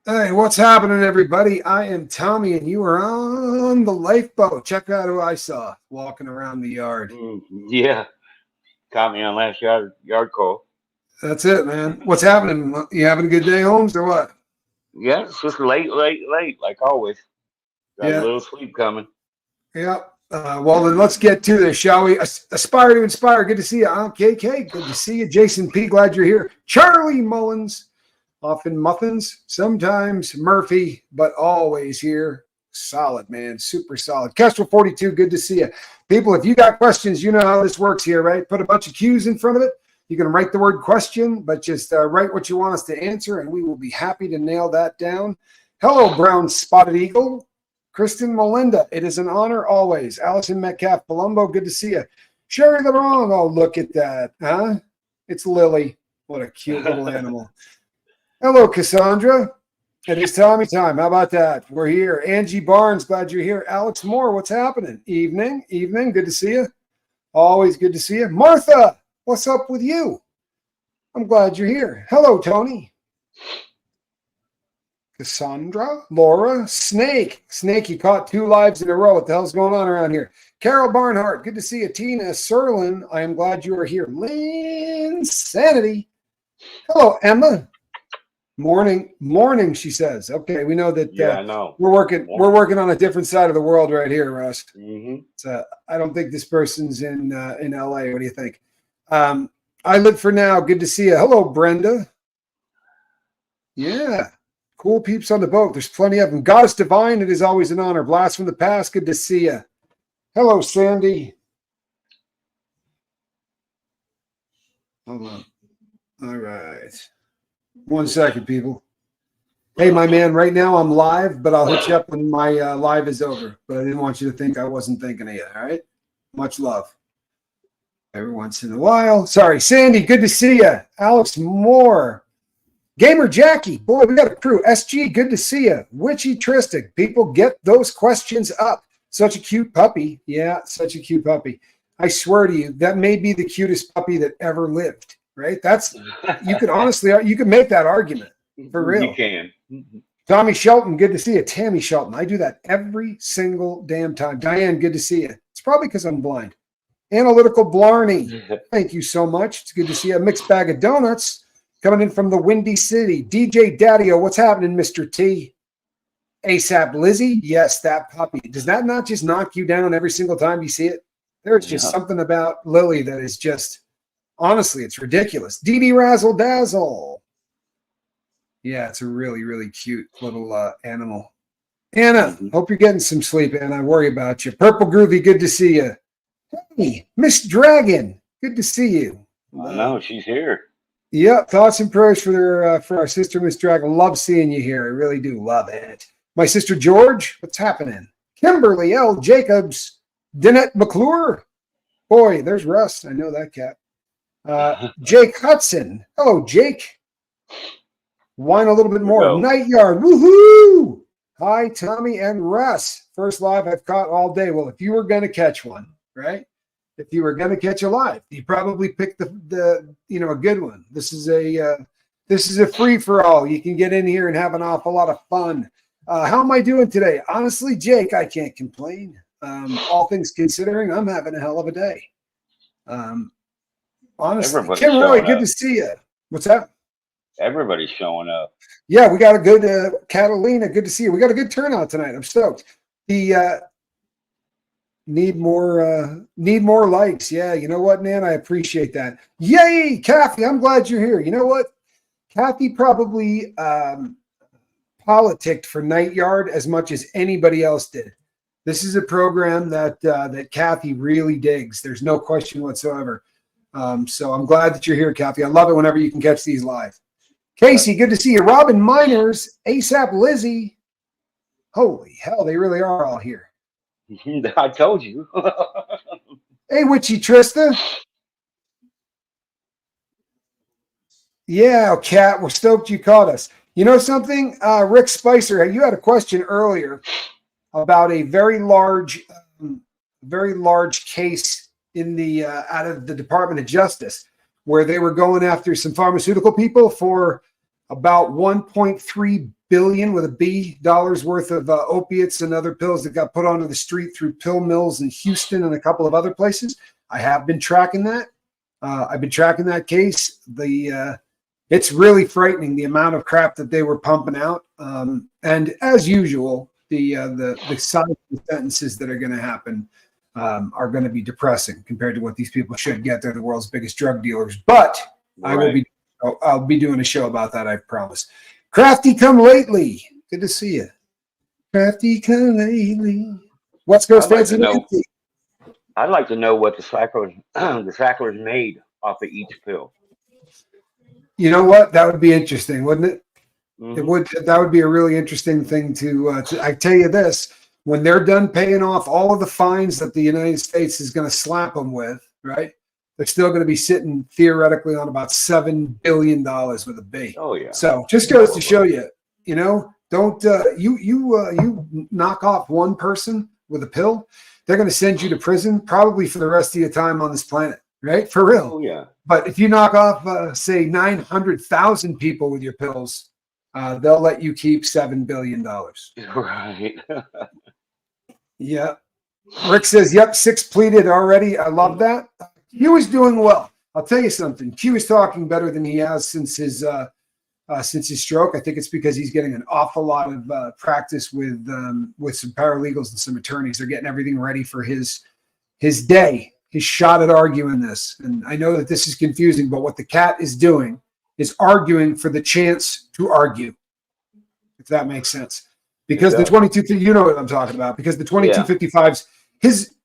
Hey, what's happening, everybody? I am Tommy, and you are on the lifeboat. Check out who I saw walking around the yard. Yeah, caught me on last yard call. That's it, man. What's happening? You having a good day, Holmes, or what? Yeah, it's just late, like always. Got a Yeah, little sleep coming. yeah. Well, then let's get to this, shall we? Aspire to inspire. Good to see you. I'm KK. Good to see you. Jason P. Glad you're here. Charlie Mullins. Often muffins, sometimes Murphy, but always here. Solid, man. Super solid. Kestrel 42, good to see you. People, if you got questions, you know how this works here, right? Put a bunch of Q's in front of it. You can write the word question, but just write what you want us to answer, and we will be happy to nail that down. Hello, Brown Spotted Eagle. Kristen Melinda, it is an honor always. Allison Metcalf Palumbo, good to see you. Sherry LeBron, oh, look at that. Huh? It's Lily. What a cute little animal. Hello, Cassandra. It is Tommy time. How about that? We're here. Angie Barnes, glad you're here. Alex Moore, what's happening? Evening. Good to see you. Always good to see you. Martha, what's up with you? I'm glad you're here. Hello, Tony. Cassandra, Laura, Snake. Snake, you caught 2 lives in a row. What the hell's going on around here? Carol Barnhart, good to see you. Tina Serlin, I am glad you are here. Lynn Sanity. Hello, Emma. Morning, she says. Okay, we know that Yeah, I know. we're working on a different side of the world right here, Russ. Mm-hmm. So I don't think this person's in LA. What do you think? I live for now. Good to see you. Hello, Brenda. Yeah, cool peeps on the boat. There's plenty of them. Goddess Divine, it is always an honor. Blast from the past. Good to see you. Hello, Sandy. Hold on. All right. 1 second, people. Hey, my man, right now I'm live, but I'll hit you up when my live is over. But I didn't want you to think I wasn't thinking of you, all right? Much love. Every once in a while. Sorry, Sandy, good to see you. Alex Moore. Gamer Jackie. Boy, we got a crew. SG, good to see you. Witchy Tristic. People, get those questions up. Such a cute puppy. Yeah, such a cute puppy. I swear to you, that may be the cutest puppy that ever lived. Right? That's, you could honestly, you could make that argument for real. You can. Tommy Shelton, good to see you. Tammy Shelton, I do that every single damn time. Diane, good to see you. It's probably because I'm blind. Analytical Blarney, thank you so much. It's good to see you. A mixed bag of donuts coming in from the Windy City. DJ Daddy-O, what's happening, Mr. T? ASAP Lizzie, yes, that puppy. Does that not just knock you down every single time you see it? There's just something about Lily that is just, honestly, it's ridiculous. Dee Razzle Dazzle. Yeah, it's a really, really cute little animal. Anna, hope you're getting some sleep, Anna. I worry about you. Purple Groovy, good to see you. Hey, Miss Dragon, good to see you. I know, she's here. Yeah, thoughts and prayers for our sister, Miss Dragon. Love seeing you here. I really do love it. My sister George, what's happening? Kimberly L. Jacobs, Danette McClure. Boy, there's Russ. I know that cat. Jake Hudson. Hello, Jake. Whine a little bit more. Nightyard. Woohoo! Hi, Tommy and Russ. First live I've caught all day. Well, if you were going to catch one, right? If you were going to catch a live, you probably picked the a good one. This is a free for all. You can get in here and have an awful lot of fun. How am I doing today? Honestly, Jake, I can't complain. All things considering, I'm having a hell of a day. Honestly, Kim Roy, good to see you. What's that? Everybody's showing up. Yeah, we got a good Catalina. Good to see you. We got a good turnout tonight. I'm stoked. The need more likes. Yeah, you know what, man? I appreciate that. Yay, Kathy! I'm glad you're here. You know what? Kathy probably politicked for Nightyard as much as anybody else did. This is a program that Kathy really digs. There's no question whatsoever. So I'm glad that you're here, Kathy. I love it whenever you can catch these live. Casey, good to see you. Robin Miners, ASAP Lizzie. Holy hell, they really are all here. I told you. Hey, Witchy Trista. Yeah, Kat, we're stoked you caught us. You know something? Rick Spicer, you had a question earlier about a very large case in the out of the Department of Justice where they were going after some pharmaceutical people for about $1.3 billion with a B dollars worth of opiates and other pills that got put onto the street through pill mills in Houston and a couple of other places. I have been tracking that. I've been tracking that case. It's really frightening, the amount of crap that they were pumping out. And as usual, the size of the sentences that are going to happen are going to be depressing compared to what these people should get. They're the world's biggest drug dealers. But right. I'll be doing a show about that, I promise. Crafty come lately. Good to see you. Crafty come lately. West Coast Fancy Nancy. I'd like to know what the shacklers made off of each pill. You know what? That would be interesting, wouldn't it? Mm-hmm. It would. That would be a really interesting thing to I tell you this, when they're done paying off all of the fines that the United States is going to slap them with, right? They're still going to be sitting theoretically on about $7 billion with a B. Oh yeah. So just goes to show you, don't you knock off one person with a pill, they're going to send you to prison probably for the rest of your time on this planet, right? For real. Oh yeah. But if you knock off, say, 900,000 people with your pills, they'll let you keep $7 billion. Right. Yeah. Rick says, yep, 6 pleaded already. I love that. Q is doing well. I'll tell you something. Q is talking better than he has since his stroke. I think it's because he's getting an awful lot of practice with some paralegals and some attorneys. They're getting everything ready for his day. His shot at arguing this. And I know that this is confusing, but what the cat is doing is arguing for the chance to argue, if that makes sense. Because the 22, you know what I'm talking about, because the 2255s,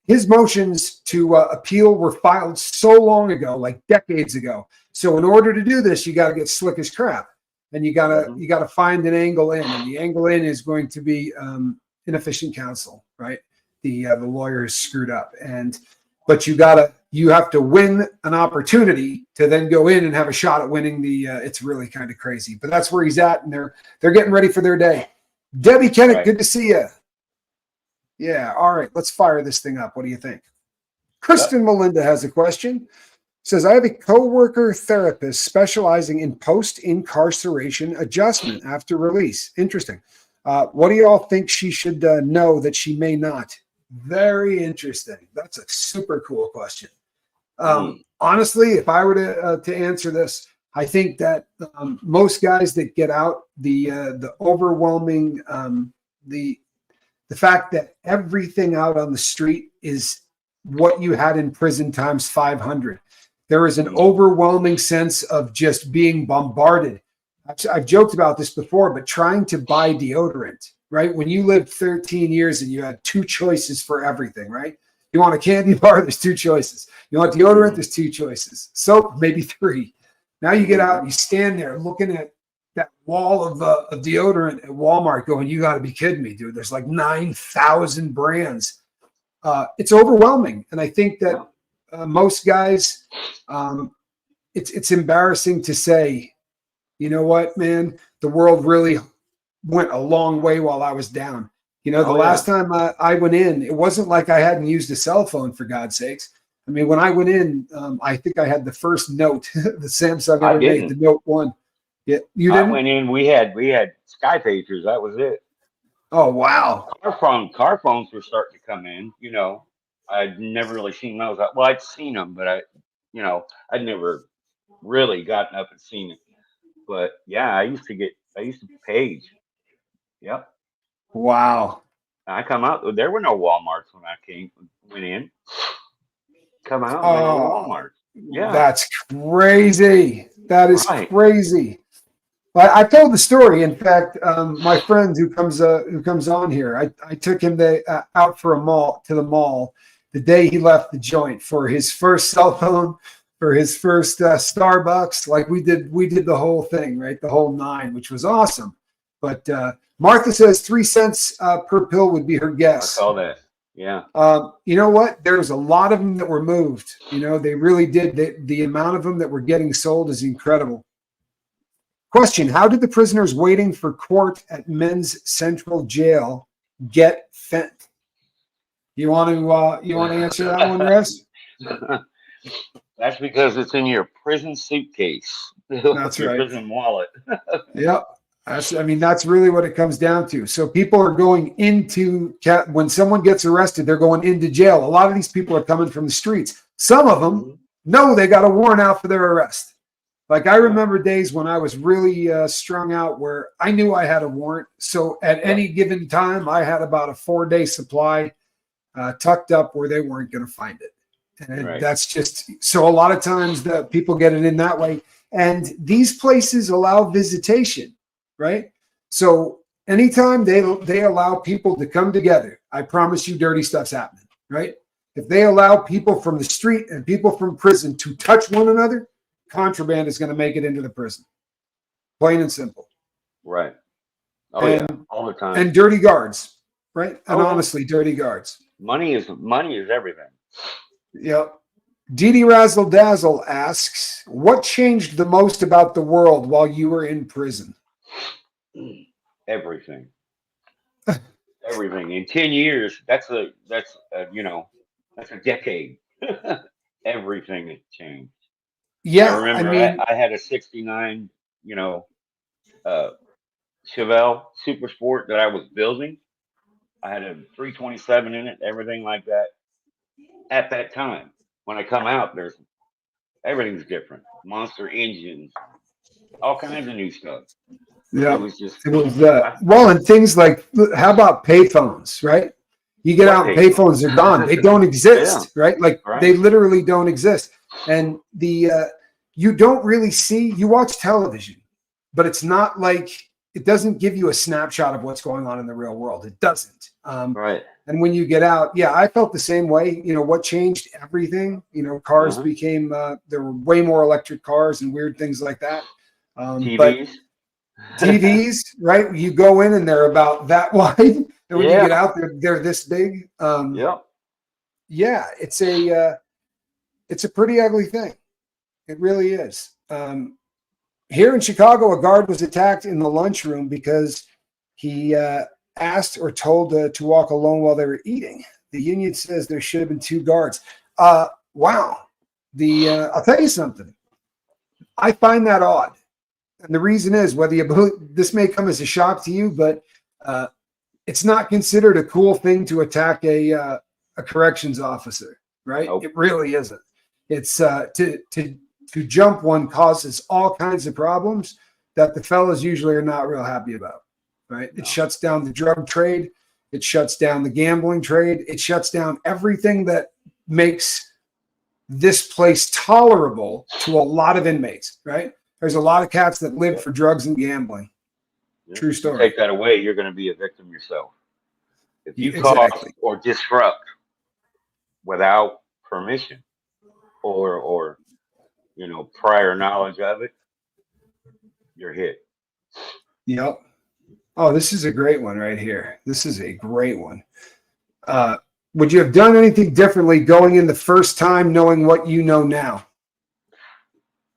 his motions to appeal were filed so long ago, like decades ago. So in order to do this, you got to get slick as crap. And you gotta find an angle in. And the angle in is going to be inefficient counsel, right? The lawyer is screwed up. But you have to win an opportunity to then go in and have a shot at winning it's really kind of crazy, but that's where he's at, and they're getting ready for their day. Debbie Kennett, right. Good to see you. Yeah. All right. Let's fire this thing up. What do you think? Kristen Melinda has a question. Says, I have a coworker therapist specializing in post-incarceration adjustment after release. Interesting. What do you all think she should know that she may not? Very interesting. That's a super cool question. Honestly, if I were to answer this, I think that most guys that get out, the overwhelming, the fact that everything out on the street is what you had in prison times 500. There is an overwhelming sense of just being bombarded. I've joked about this before, but trying to buy deodorant. Right? When you lived 13 years and you had 2 choices for everything, right? You want a candy bar, there's 2 choices. You want deodorant, there's 2 choices. Soap, maybe 3. Now you get out and you stand there looking at that wall of deodorant at Walmart going, you got to be kidding me, dude. There's like 9,000 brands. It's overwhelming. And I think that most guys, it's embarrassing to say, you know what, man, the world really went a long way while I was down. The last time I went in, it wasn't like I hadn't used a cell phone, for God's sakes. I mean, when I went in, I think I had the first Note, the Samsung ever made, the Note 1. Yeah, you didn't? I went in, we had Sky Pagers, that was it. Oh, wow. Car phones were starting to come in, I'd never really seen those. Well, I'd seen them, but I'd never really gotten up and seen it. But yeah, I used to page. Yep. Wow. I come out. There were no WalMarts when I went in. Come out. Walmart. Yeah. That's crazy. That is crazy. I told the story. In fact, my friend who comes on here, I took him out for to the mall the day he left the joint for his first cell phone, for his first Starbucks. Like we did the whole thing, right? The whole 9, which was awesome. But Martha says 3 cents per pill would be her guess. I saw that. Yeah. You know what? There's a lot of them that were moved. They really did. The amount of them that were getting sold is incredible. Question: how did the prisoners waiting for court at Men's Central Jail get fent? You want to answer that one, Russ? That's because it's in your prison suitcase. That's your right. Prison wallet. Yep. I mean, that's really what it comes down to. So people are going into, when someone gets arrested, they're going into jail. A lot of these people are coming from the streets. Some of them know they got a warrant out for their arrest. Like I remember days when I was really strung out where I knew I had a warrant. So at any given time, I had about a 4-day supply tucked up where they weren't going to find it. And that's just, so a lot of times the people get it in that way. And these places allow visitation, right? So anytime they allow people to come together, I promise you dirty stuff's happening, right? If they allow people from the street and people from prison to touch one another, contraband is going to make it into the prison. Plain and simple. Right. Oh, yeah. All the time. And dirty guards, right? And honestly, dirty guards. Money is everything. Yep. Didi Razzle Dazzle asks, what changed the most about the world while you were in prison? Everything. Everything. In 10 years, that's a decade. Everything has changed. Yeah. I remember I had a 69, Chevelle Super Sport that I was building. I had a 327 in it, everything like that. At that time, when I come out, everything's different. Monster engines, all kinds of new stuff. Yeah, it was and things like, how about payphones, right? You get out and payphones are gone. They don't exist, right? Like they literally don't exist. And you don't really you watch television, but it's not like, it doesn't give you a snapshot of what's going on in the real world. It doesn't. Right. And when you get out, I felt the same way. What changed everything? Cars became, there were way more electric cars and weird things like that. TVs. TVs, right? You go in and they're about that wide. And when you get out, they're this big. Yeah, it's a pretty ugly thing. It really is. Here in Chicago, a guard was attacked in the lunchroom because he asked or told to walk alone while they were eating. The union says there should have been 2 guards. Wow. I'll tell you something. I find that odd. And the reason is, whether you believe, this may come as a shock to you, but it's not considered a cool thing to attack a corrections officer, right? Nope. It really isn't. It's to jump one causes all kinds of problems that the fellas usually are not real happy about, right? No. It shuts down the drug trade. It shuts down the gambling trade. It shuts down everything that makes this place tolerable to a lot of inmates, right? There's a lot of cats that live for drugs and gambling. Yeah. True story. Take that away, you're going to be a victim yourself. If you cause or disrupt without permission or prior knowledge of it, you're hit. Yep. Oh, this is a great one right here. This is a great one. Would you have done anything differently going in the first time knowing what you know now?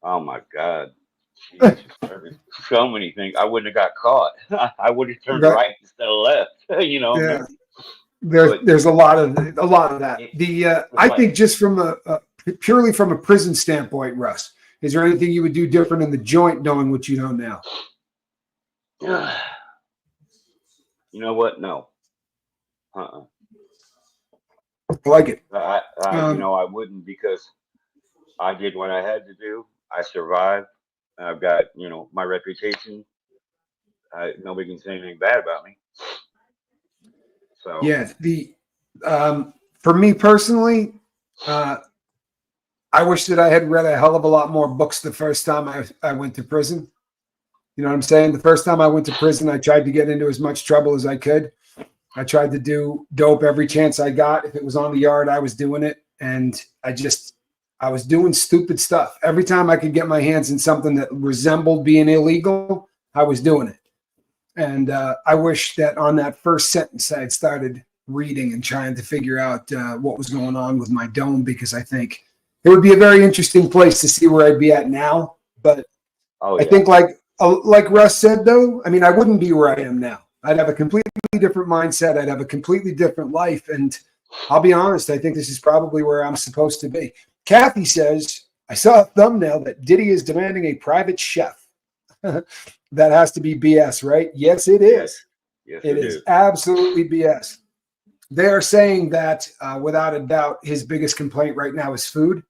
Oh my God. Jesus, so many things. I wouldn't have got caught. I would have turned right instead of left. Yeah. There's a lot of that. I think just from purely from a prison standpoint, Russ, is there anything you would do different in the joint knowing what you know now? You know what? No. I like it. I wouldn't, because I did what I had to do. I survived. I've got, my reputation. Nobody can say anything bad about me. So yeah, for me personally, I wish that I had read a hell of a lot more books the first time I went to prison. You know what I'm saying? The first time I went to prison, I tried to get into as much trouble as I could. I tried to do dope every chance I got. If it was on the yard, I was doing it. And I was doing stupid stuff. Every time I could get my hands in something that resembled being illegal, I was doing it. And I wish that on that first sentence I had started reading and trying to figure out what was going on with my dome, because I think it would be a very interesting place to see where I'd be at now. But I think like Russ said, though, I mean, I wouldn't be where I am now. I'd have a completely different mindset. I'd have a completely different life. And I'll be honest, I think this is probably where I'm supposed to be. Kathy says, I saw a thumbnail that Diddy is demanding a private chef. that has to be BS, right? Yes, it is. Yes, It is absolutely BS. They are saying that without a doubt, his biggest complaint right now is food.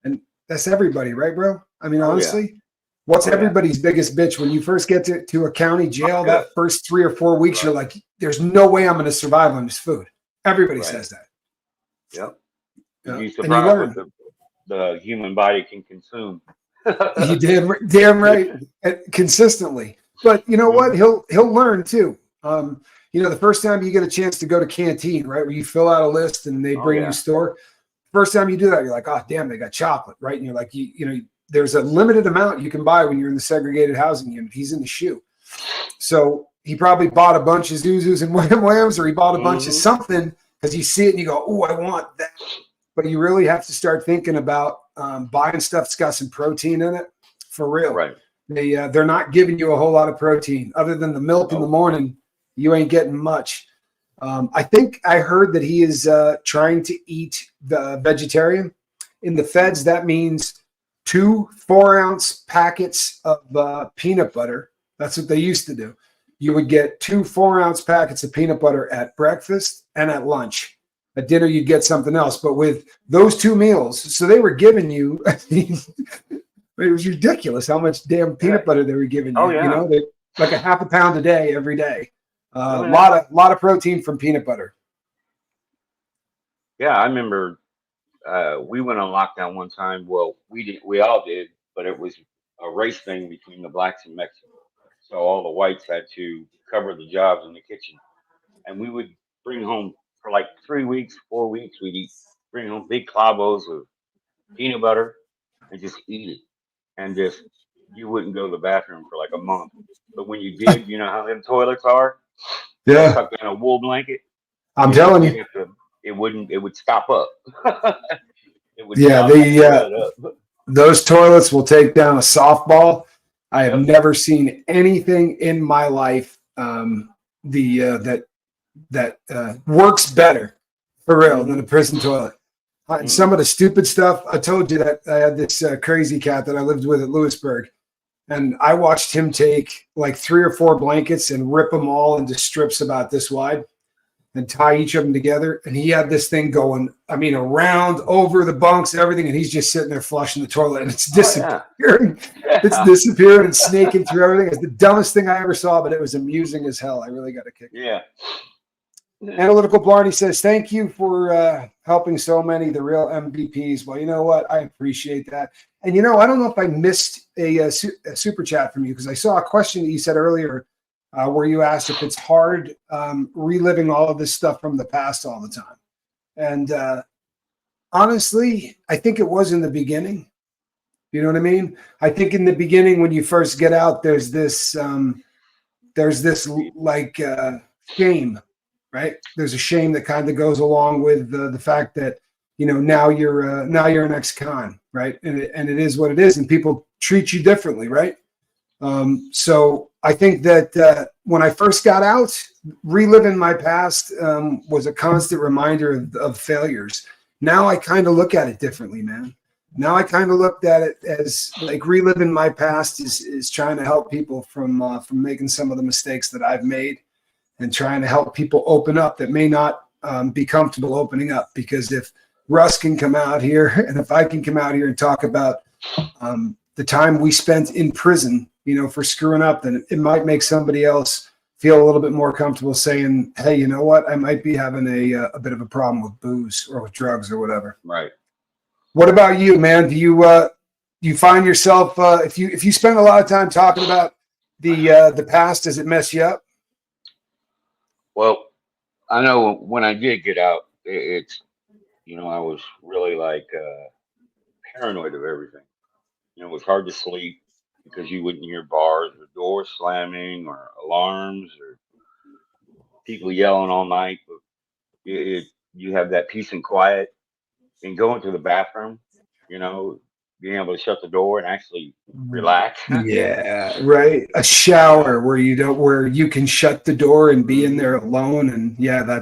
And that's everybody, right, bro? I mean, honestly, what's everybody's biggest bitch when you first get to a county jail? That first 3 or 4 weeks, you're like, there's no way I'm going to survive on this food. Everybody says that. Yep. Yeah. You'd be surprised what the human body can consume. You damn right, consistently. But you know what? He'll learn too. You know, the first time you get a chance to go to canteen, right, where you fill out a list and they bring you store. First time you do that, you're like, oh damn, they got chocolate, right? And you're like, you know, there's a limited amount you can buy when you're in the segregated housing unit. He's in the shoe, so he probably bought a bunch of Zuzus and Wham Whams, or he bought a bunch of something because you see it and you go, oh, I want that. But you really have to start thinking about buying stuff that's got some protein in it, for real. Right. They're not giving you a whole lot of protein other than the milk in the morning. You ain't getting much. I think I heard that he is trying to eat the vegetarian. In the feds, that means 2 4-ounce packets of peanut butter. That's what they used to do. You would get 2 4-ounce packets of peanut butter at breakfast and at lunch. At dinner, you'd get something else. But with those 2 meals, so they were giving you, it was ridiculous how much damn peanut butter they were giving you. Oh, yeah. You know, like a half a pound a day, every day. A lot of protein from peanut butter. Yeah, I remember we went on lockdown one time. Well, we all did, but it was a race thing between the blacks and Mexicans. So all the whites had to cover the jobs in the kitchen, and we would bring home for like 3 weeks, 4 weeks. Bring home big clavos of peanut butter and just eat it, and just you wouldn't go to the bathroom for like a month. But when you did, you know how them toilets are. Yeah, tucked in a wool blanket. I'm telling you, it would stop up. It would those toilets will take down a softball. I have never seen anything in my life that works better for real than a prison toilet. And some of the stupid stuff, I told you that I had this crazy cat that I lived with at Lewisburg, and I watched him take like 3 or 4 blankets and rip them all into strips about this wide and tie each of them together. And he had this thing going, I mean, around, over the bunks, everything. And he's just sitting there flushing the toilet, and it's disappearing. It's disappearing and snaking through everything. It's the dumbest thing I ever saw, but it was amusing as hell. I really got a kick. Yeah. Analytical Blarney says, thank you for helping so many, the real MVPs. Well, you know what? I appreciate that. And, you know, I don't know if I missed a super chat from you, because I saw a question that you said earlier where you asked if it's hard reliving all of this stuff from the past all the time. And honestly, I think it was in the beginning. You know what I mean? I think in the beginning, when you first get out, there's this like shame. Right? There's a shame that kind of goes along with the fact that, you know, now you're an ex-con, right? And it is what it is, and people treat you differently, right? So I think that when I first got out, reliving my past was a constant reminder of failures. Now I kind of look at it differently, man. Now I kind of looked at it as like reliving my past is trying to help people from making some of the mistakes that I've made, and trying to help people open up that may not be comfortable opening up. Because if Russ can come out here, and if I can come out here and talk about the time we spent in prison, you know, for screwing up, then it might make somebody else feel a little bit more comfortable saying, hey, you know what? I might be having a bit of a problem with booze or with drugs or whatever. Right. What about you, man? Do you find yourself, if you spend a lot of time talking about the past, does it mess you up? Well, I know when I did get out, it's, you know, I was really like paranoid of everything. You know, it was hard to sleep because you wouldn't hear bars or doors slamming or alarms or people yelling all night. But you have that peace and quiet, and going to the bathroom, you know, being able to shut the door and actually relax. Yeah, right. A shower where you can shut the door and be in there alone. And yeah,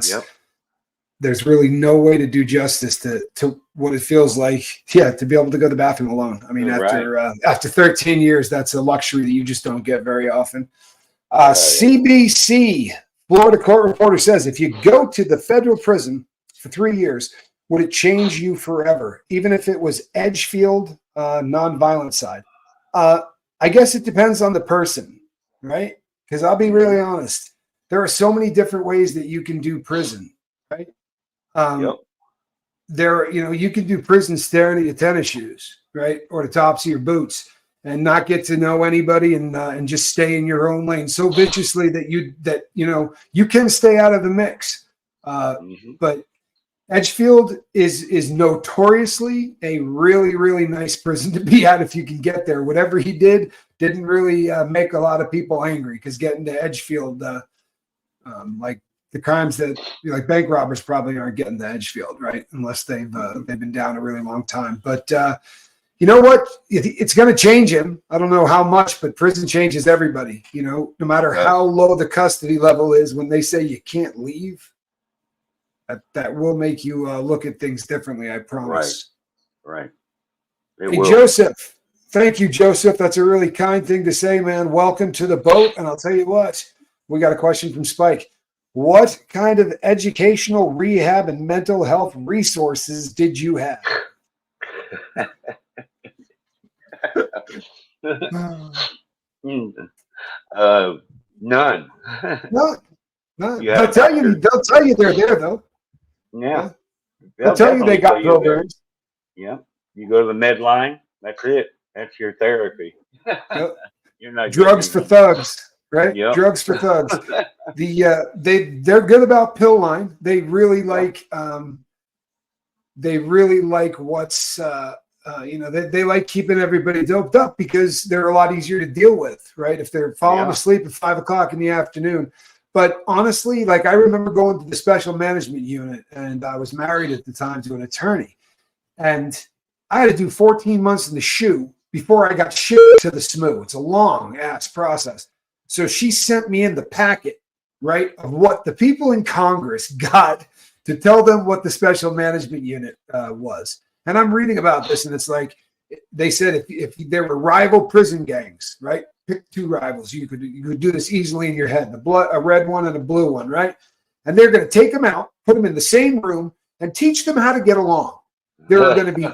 there's really no way to do justice to what it feels like. Yeah, to be able to go to the bathroom alone. I mean, after 13 years, that's a luxury that you just don't get very often. CBC, Florida court reporter says, if you go to the federal prison for 3 years, would it change you forever, even if it was Edgefield, nonviolent side? I guess it depends on the person, right? Because I'll be really honest, there are so many different ways that you can do prison, right? There, you can do prison staring at your tennis shoes, right, or the tops of your boots, and not get to know anybody, and just stay in your own lane so viciously that you can stay out of the mix. But Edgefield is notoriously a really, really nice prison to be at if you can get there. Whatever he didn't really make a lot of people angry, because getting to Edgefield, like the crimes that like bank robbers probably aren't getting to Edgefield, right? Unless they've been down a really long time. But you know what? It's going to change him. I don't know how much, but prison changes everybody. No matter how low the custody level is, when they say you can't leave, that will make you look at things differently. I promise. Right. Hey, Joseph. Thank you, Joseph. That's a really kind thing to say, man. Welcome to the boat. And I'll tell you what, we got a question from Spike. What kind of educational, rehab, and mental health resources did you have? None. No. They'll tell you they're there, though. Yeah. They'll tell you they got programs. Yeah. You go to the med line. That's it. That's your therapy. Yep. You're not drugs for thugs, right? Yep. Drugs for thugs. They're good about pill line. They really like what's they like keeping everybody doped up, because they're a lot easier to deal with, right? If they're falling asleep at 5 o'clock in the afternoon. But honestly, like, I remember going to the special management unit, and I was married at the time to an attorney, and I had to do 14 months in the SHU before I got shipped to the SMU. It's a long ass process. So she sent me in the packet, right, of what the people in Congress got to tell them what the special management unit was. And I'm reading about this, and it's like, they said if there were rival prison gangs, right? Pick 2 rivals. You could do this easily in your head. A red one and a blue one, right? And they're going to take them out, put them in the same room, and teach them how to get along. They're going to be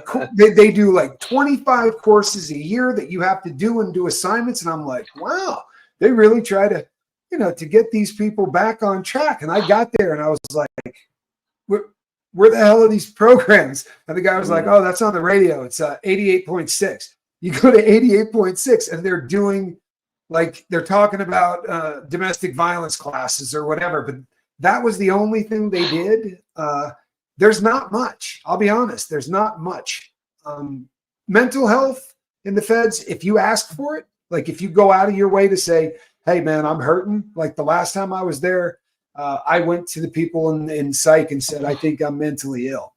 they do like 25 courses a year that you have to do and do assignments. And I'm like, wow, they really try to, to get these people back on track. And I got there and I was like, where the hell are these programs? And the guy was like, oh, that's on the radio. It's 88.6. You go to 88.6 and they're doing, like, they're talking about domestic violence classes or whatever. But that was the only thing they did. There's not much. I'll be honest. There's not much. Mental health in the feds, if you ask for it, like if you go out of your way to say, hey, man, I'm hurting. Like the last time I was there, I went to the people in psych and said, I think I'm mentally ill.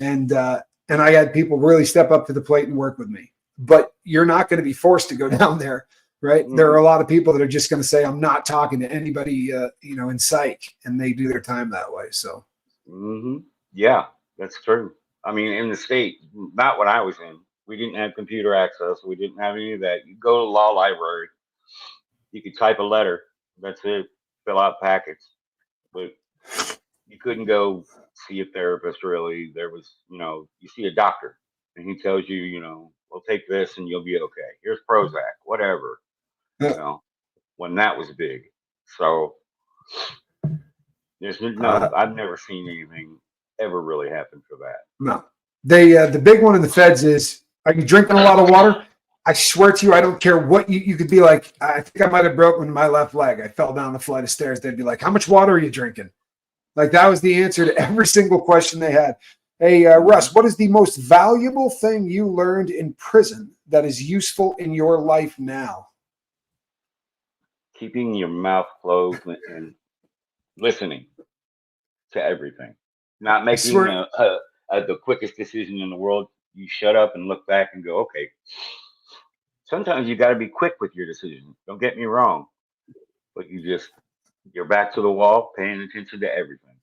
And I had people really step up to the plate and work with me. But you're not going to be forced to go down there, right? Mm-hmm. There are a lot of people that are just going to say, I'm not talking to anybody, in psych, and they do their time that way. So. Mm-hmm. Yeah, that's true. I mean, in the state, not when I was in, we didn't have computer access. We didn't have any of that. You go to the law library, you could type a letter. That's it. Fill out packets. But you couldn't go see a therapist, really. There was, you see a doctor, and he tells you, well, take this and you'll be okay. Here's Prozac, whatever. Yeah. When that was big. So there's I've never seen anything ever really happen for that. No. The big one in the feds is, are you drinking a lot of water? I swear to you, I don't care what you could be like. I think I might have broken my left leg. I fell down the flight of stairs. They'd be like, how much water are you drinking? Like, that was the answer to every single question they had. Hey, Russ, what is the most valuable thing you learned in prison that is useful in your life now? Keeping your mouth closed and listening to everything. Not making the quickest decision in the world. You shut up and look back and go, okay. Sometimes you got to be quick with your decision. Don't get me wrong. But you're back to the wall, paying attention to everything.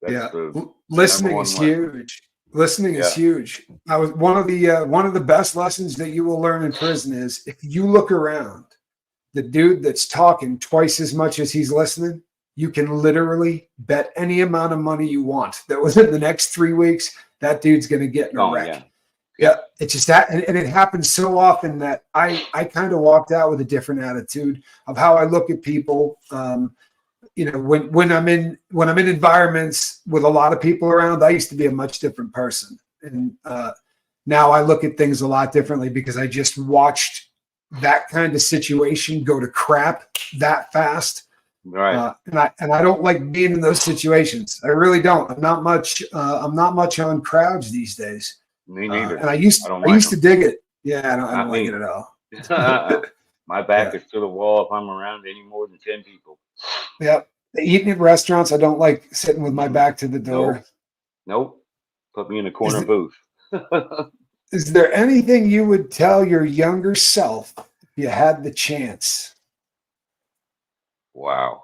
That's the number Listening one is lesson. huge. Listening is Yeah. huge. I was one of the best lessons that you will learn in prison is if you look around, the dude that's talking twice as much as he's listening, you can literally bet any amount of money you want that within the next 3 weeks, that dude's going to get in a Oh wreck. yeah. Yeah, it's just that, and it happens so often that I kind of walked out with a different attitude of how I look at people. When I'm in environments with a lot of people around, I used to be a much different person, and now I look at things a lot differently because I just watched that kind of situation go to crap that fast. Right. And I don't like being in those situations. I really don't. I'm not much on crowds these days. Me neither. And I don't like used to them. dig it. Yeah, I Not don't like me. it at all. My back Yeah. is to the wall if I'm around any more than 10 people. Yeah. Eating at restaurants, I don't like sitting with my back to the door. Nope. Put me in a Is, corner th- booth. is there anything you would tell your younger self if you had the chance? Wow.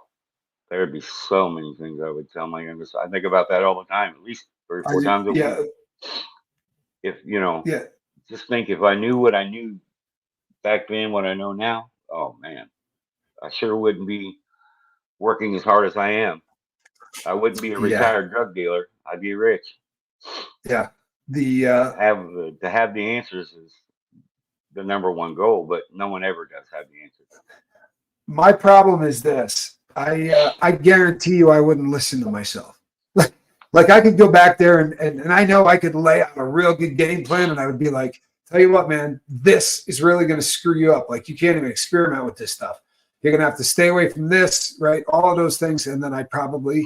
There'd be so many things I would tell my youngest. I think about that all the time, at least 3 or 4 times a week. If, Yeah. just think if I knew what I knew back then, what I know now, oh man, I sure wouldn't be working as hard as I am. I wouldn't be a Yeah. retired drug dealer. I'd be rich. Yeah. To have the answers is the number one goal, but no one ever does have the answers. My problem is this. I guarantee you I wouldn't listen to myself. Like I could go back there and I know I could lay out a real good game plan and I would be like, tell you what, man, this is really going to screw you up. Like you can't even experiment with this stuff. You're going to have to stay away from this, right? All of those things. And then I probably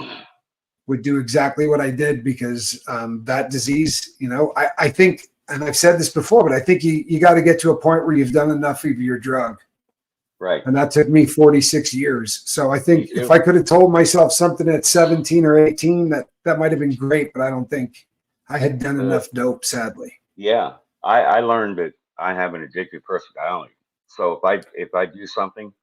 would do exactly what I did because that disease, I think, and I've said this before, but I think you got to get to a point where you've done enough of your drug. Right. And that took me 46 years. So I think if I could have told myself something at 17 or 18, that might have been great, but I don't think I had done enough dope, sadly. Yeah. I learned that I have an addictive personality. So if I do something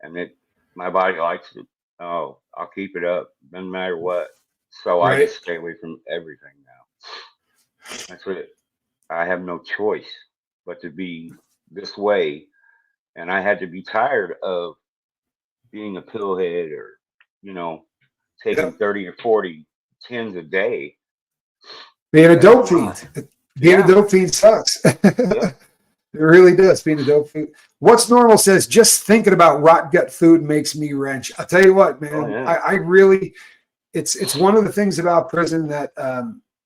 and my body likes it, oh, I'll keep it up, doesn't matter what. So I Right. just stay away from everything now. That's it. I have no choice but to be this way. And I had to be tired of being a pillhead or, taking Yep. 30 or 40 tens a day. Being a That's dope a lot. fiend. Being a dope fiend sucks. Yeah. It really does. Being a dope fiend. What's Normal says, just thinking about rot gut food makes me wrench. I'll tell you what, man. Oh, yeah. I really, it's one of the things about prison that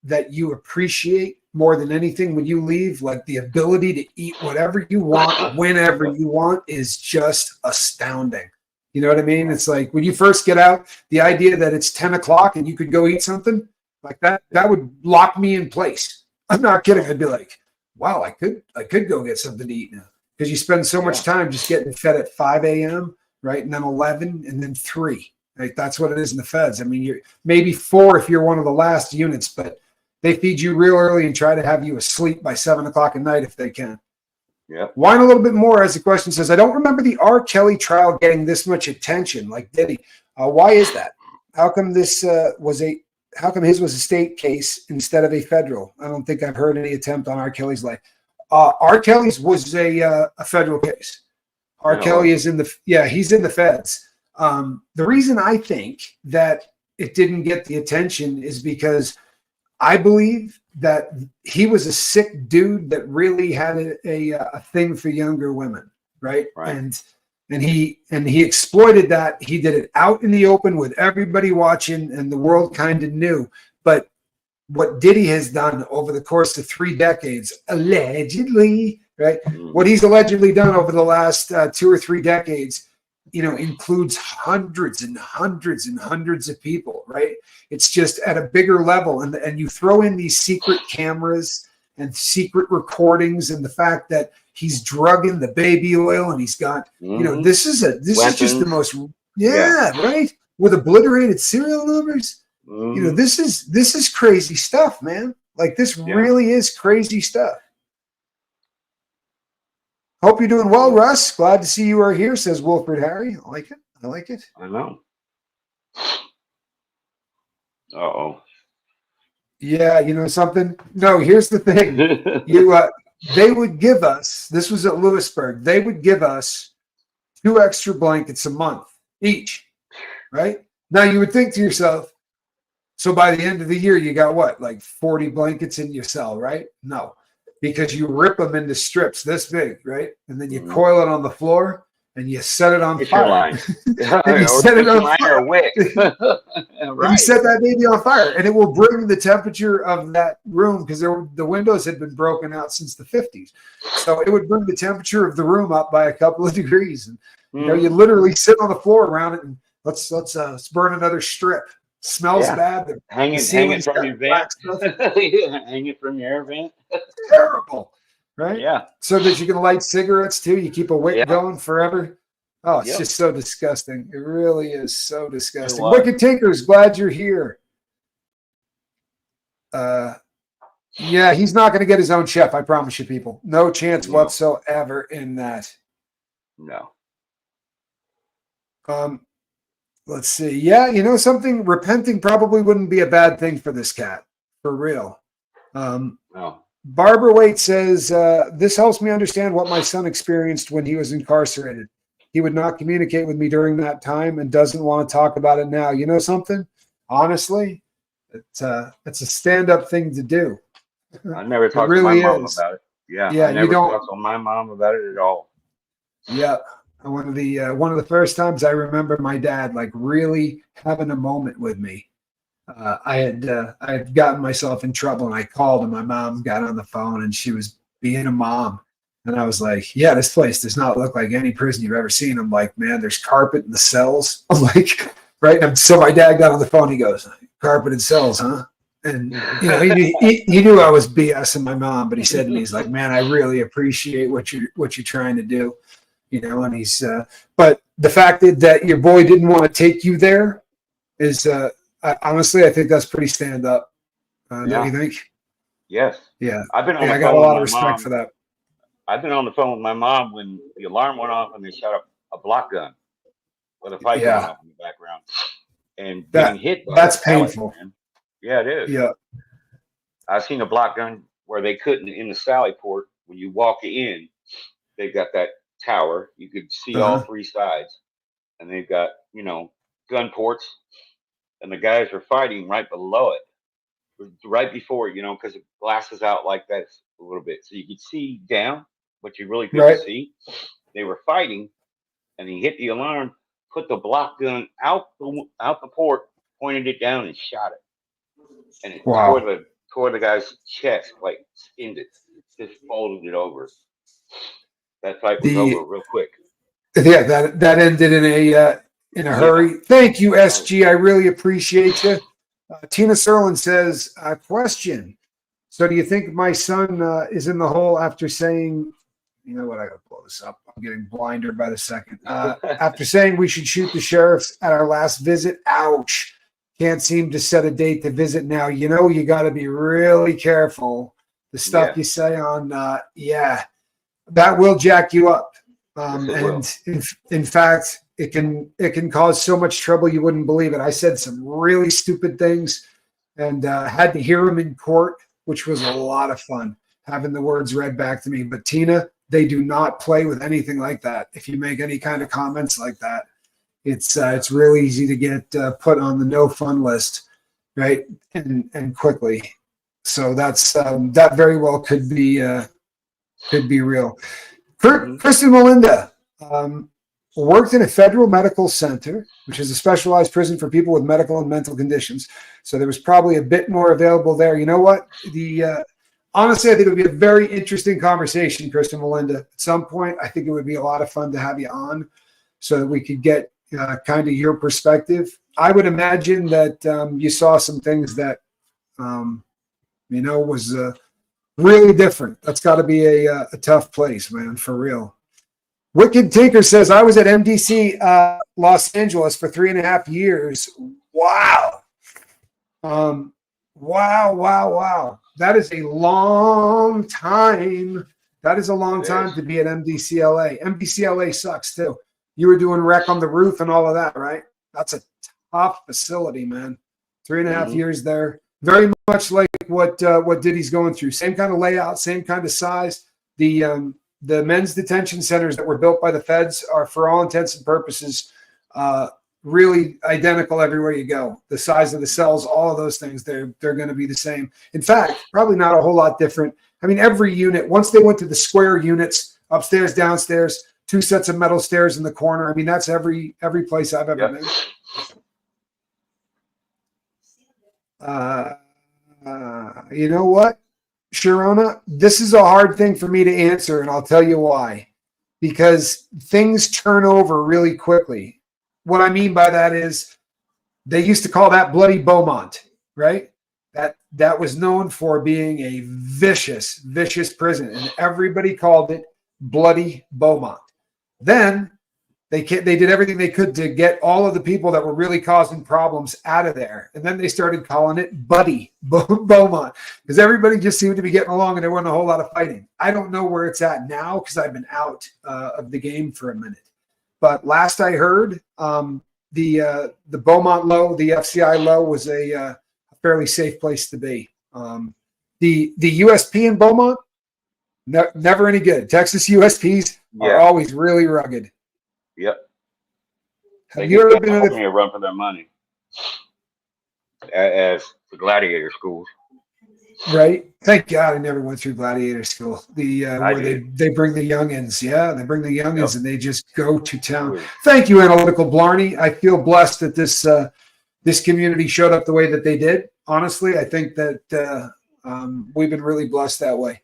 that you appreciate more than anything when you leave. Like the ability to eat whatever you want, whenever you want, is just astounding. You know what I mean? It's like when you first get out, the idea that it's 10 o'clock and you could go eat something like that would lock me in place. I'm not kidding. I'd be like, wow, I could go get something to eat now. Because you spend so much time just getting fed at 5 a.m., right? And then 11 and then 3. Right? That's what it is in the feds. I mean, you're maybe 4 if you're one of the last units, but they feed you real early and try to have you asleep by 7 o'clock at night if they can. Yeah. Whine a little bit more, as the question says. I don't remember the R. Kelly trial getting this much attention like Diddy. Why is that? How come his was a state case instead of a federal? I don't think I've heard any attempt on R. Kelly's life. R. Kelly's was a federal case. R. Kelly is he's in the feds. The reason I think that it didn't get the attention is because I believe that he was a sick dude that really had a thing for younger women, right? And he exploited that. He did it out in the open with everybody watching, and the world kind of knew. But what Diddy has done over the course of 3 decades, allegedly, right? What he's allegedly done over the last 2 or 3 decades, includes hundreds and hundreds and hundreds of people, right? It's just at a bigger level. And you throw in these secret cameras and secret recordings and the fact that he's drugging the baby oil and he's got, this is just the most, right? With obliterated serial numbers. This is crazy stuff, man. Like this really is crazy stuff. Hope you're doing well, Russ. Glad to see you are here, says Wilfred Harry. I like it. I know. Uh-oh. Yeah, you know something? No, here's the thing. They would give us, this was at Lewisburg, they would give us 2 extra blankets a month each, right? Now you would think to yourself, so by the end of the year, you got what, like 40 blankets in your cell, right? No, because you rip them into strips this big, right? And then you coil it on the floor and you set it on Get fire. your line. And you set it on line fire. or wick. And you set that baby on fire, and it will bring the temperature of that room, because the windows had been broken out since the 50s. So it would bring the temperature of the room up by a couple of degrees. And you know, you literally sit on the floor around it and let's burn another strip. Smells bad. Hang it from your vent. Hang it from your air vent. Terrible, right? Yeah. So that you can light cigarettes too. You keep a wick going forever. Oh, it's just so disgusting. It really is so disgusting. Wicked Tinkers, glad you're here. Yeah, he's not going to get his own chef. I promise you, people. No chance whatsoever in that. No. Let's see. Yeah, you know something? Repenting probably wouldn't be a bad thing for this cat, for real. No. Barbara Waite says, this helps me understand what my son experienced when he was incarcerated. He would not communicate with me during that time and doesn't want to talk about it now. You know something? Honestly, it's a stand-up thing to do. I never talked to my mom about it. Yeah, I never talked to my mom about it at all. Yeah. One of the first times I remember my dad like really having a moment with me. I had gotten myself in trouble, and I called, and my mom got on the phone, and she was being a mom. And I was like, yeah, this place does not look like any prison you've ever seen. I'm like, man, there's carpet in the cells. I'm like, right. And so my dad got on the phone. He goes, carpet and cells, huh? And you know, he knew I was BSing my mom, but he said to me, he's like, man, I really appreciate what you're trying to do. You know, and he's, but the fact that your boy didn't want to take you there is, honestly, I think that's pretty stand up. Don't you think? Yes. Yeah. I've been on the phone. I got a lot of respect for that. I've been on the phone with my mom when the alarm went off and they shot a block gun with a pipe going off in the background, and getting hit. That's painful. Man. Yeah, it is. Yeah. I've seen a block gun where they couldn't, in the Sally port, when you walk in, they've got that tower. You could see all 3 sides, and they've got, you know, gun ports, and the guys were fighting right below it, right before, you know, because it glasses out like that a little bit, so you could see down, but you really couldn't see. They were fighting, and he hit the alarm, put the block gun out the port, pointed it down, and shot it, and it tore the guy's chest, like skinned it, just folded it over. That fight was over real quick. Yeah, that ended in a hurry. Thank you, SG. I really appreciate you. Tina Serlin says, question. So do you think my son is in the hole after saying, you know what, I got to blow this up. I'm getting blinder by the second. After saying we should shoot the sheriffs at our last visit, ouch. Can't seem to set a date to visit now. You know, you got to be really careful. The stuff you say on, that will jack you up. And in fact, it can cause so much trouble you wouldn't believe it. I said some really stupid things and had to hear them in court, which was a lot of fun, having the words read back to me. But Tina, they do not play with anything like that. If you make any kind of comments like that, it's real easy to get put on the no fun list, right? And quickly. So that's that very well could be real. Kristen Melinda worked in a federal medical center, which is a specialized prison for people with medical and mental conditions. So there was probably a bit more available there. You know what? Honestly, I think it would be a very interesting conversation, Kristen Melinda. At some point, I think it would be a lot of fun to have you on so that we could get kind of your perspective. I would imagine that you saw some things that, was really different. That's got to be a tough place, man, for real. Wicked Tinker says, I was at MDC Los Angeles for 3.5 years. Wow. Wow. That is a long time. That is a long time to be at MDCLA. MDCLA sucks too. You were doing rec on the roof and all of that, right? That's a tough facility, man. 3.5 years there. Very much like what Diddy's going through. Same kind of layout, same kind of size. The men's detention centers that were built by the feds are, for all intents and purposes, really identical everywhere you go. The size of the cells, all of those things, they're going to be the same. In fact, probably not a whole lot different. I mean, every unit, once they went to the square units, upstairs, downstairs, 2 sets of metal stairs in the corner. I mean, that's every place I've ever been. You know what, Sharona? This is a hard thing for me to answer, and I'll tell you why. Because things turn over really quickly. What I mean by that is they used to call that Bloody Beaumont, right? That was known for being a vicious, vicious prison, and everybody called it Bloody Beaumont. Then they did everything they could to get all of the people that were really causing problems out of there. And then they started calling it Buddy Beaumont because everybody just seemed to be getting along and there wasn't a whole lot of fighting. I don't know where it's at now because I've been out of the game for a minute. But last I heard, the Beaumont Low, the FCI Low was a fairly safe place to be. The USP in Beaumont, never any good. Texas USPs are always really rugged. Yep. Have you ever been in a run for their money as the gladiator schools? Right. Thank God I never went through gladiator school. Where they bring the youngins. Yeah, they bring the youngins and they just go to town. Ooh. Thank you, Analytical Blarney. I feel blessed that this community showed up the way that they did. Honestly, I think that we've been really blessed that way.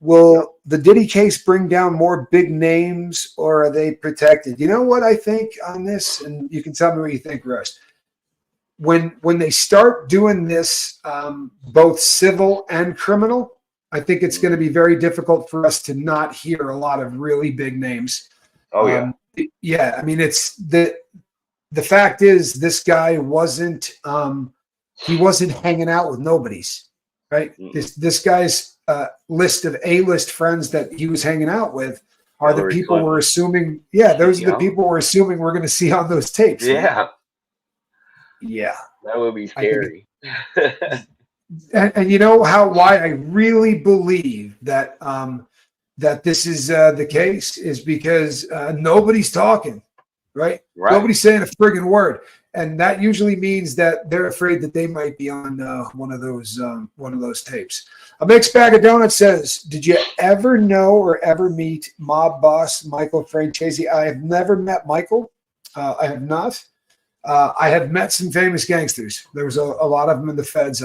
Will the Diddy case bring down more big names, or are they protected? You know what I think on this, and you can tell me what you think, Russ. When they start doing this, both civil and criminal, I think it's going to be very difficult for us to not hear a lot of really big names. Oh yeah, yeah. I mean, it's the fact is this guy wasn't he wasn't hanging out with nobodies, right? This guy's list of A-list friends that he was hanging out with are the people we're assuming. Yeah, those are the people we're assuming we're going to see on those tapes. Yeah. Yeah. That would be scary. And you know why I really believe that that this is the case is because nobody's talking, right? Nobody's saying a friggin' word. And that usually means that they're afraid that they might be on one of those tapes. A mixed bag of donuts says, "Did you ever know or ever meet mob boss Michael Francesi?" I have never met Michael. I have not. I have met some famous gangsters. There was a lot of them in the feds.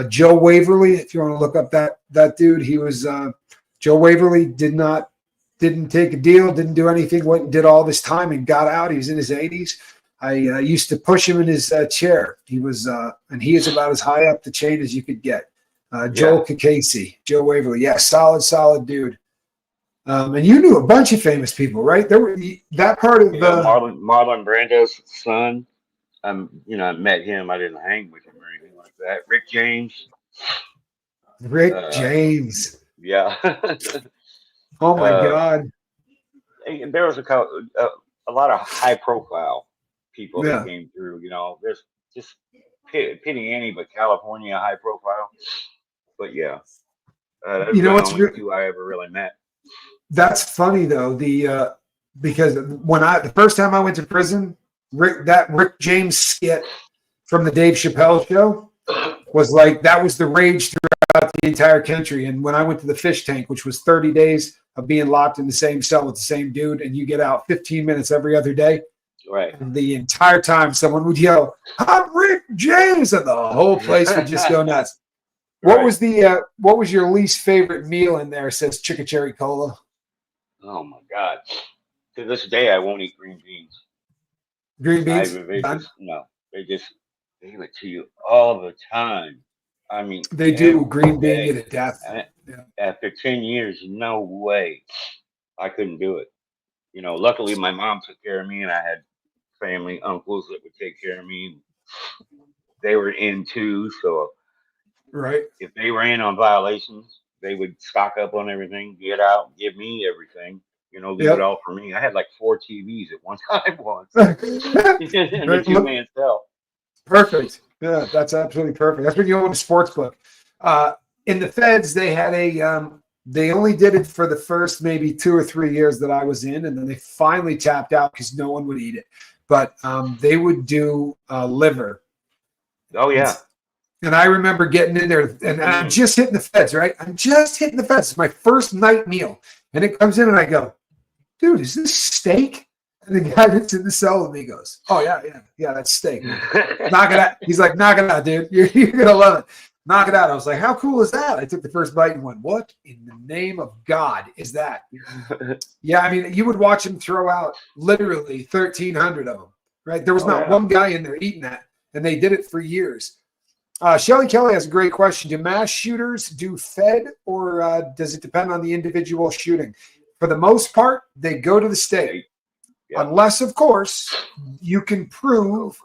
Joe Waverly, if you want to look up that dude, he was Joe Waverly. Didn't take a deal, didn't do anything. Went and did all this time and got out. He was in his 80s. I used to push him in his chair. He was, and he is about as high up the chain as you could get. Joel Kacasey, Joe Waverly. Yeah, solid dude. And you knew a bunch of famous people, right? There were that part of Marlon Brando's son. I met him. I didn't hang with him or anything like that. Rick James. James. Yeah. Oh my God. There was a lot of high profile people that came through. There's just pitting any but California high profile. But yeah, what's two I ever really met. That's funny though. Because the first time I went to prison, Rick James skit from the Dave Chappelle show was like that was the rage throughout the entire country. And when I went to the fish tank, which was 30 days of being locked in the same cell with the same dude, and you get out 15 minutes every other day. Right. And the entire time someone would yell, "I'm Rick James," and the whole place would just go nuts. What was your least favorite meal in there? Says Chicken Cherry Cola. Oh my God. To this day, I won't eat green beans. Green beans? They give it to you all the time. I mean, they do. Green bean get it death. After 10 years, no way. I couldn't do it. Luckily my mom took care of me and I had family, uncles that would take care of me. They were in too. So if they were in on violations, they would stock up on everything, get out, give me everything, leave it all for me. I had like 4 TVs at one time once in a 2-man cell. Perfect. Yeah, that's absolutely perfect. That's when you own a sports book. In the feds, they had they only did it for the first maybe 2 or 3 years that I was in, and then they finally tapped out because no one would eat it. But they would do liver. Oh yeah. And I remember getting in there, and I'm just hitting the feds, right? I'm just hitting the feds. It's my first night meal. And it comes in, and I go, dude, is this steak? And the guy that's in the cell with me goes, oh, yeah, that's steak. Knock it out. He's like, knock it out, dude. You're going to love it. Knock it out. I was like, how cool is that? I took the first bite and went, what in the name of God is that? Yeah, I mean, you would watch him throw out literally 1,300 of them, right? There was not one guy in there eating that, and they did it for years. Shelly Kelly has a great question. Do mass shooters do fed, or does it depend on the individual shooting? For the most part, they go to the state. Yep. Unless, of course, you can prove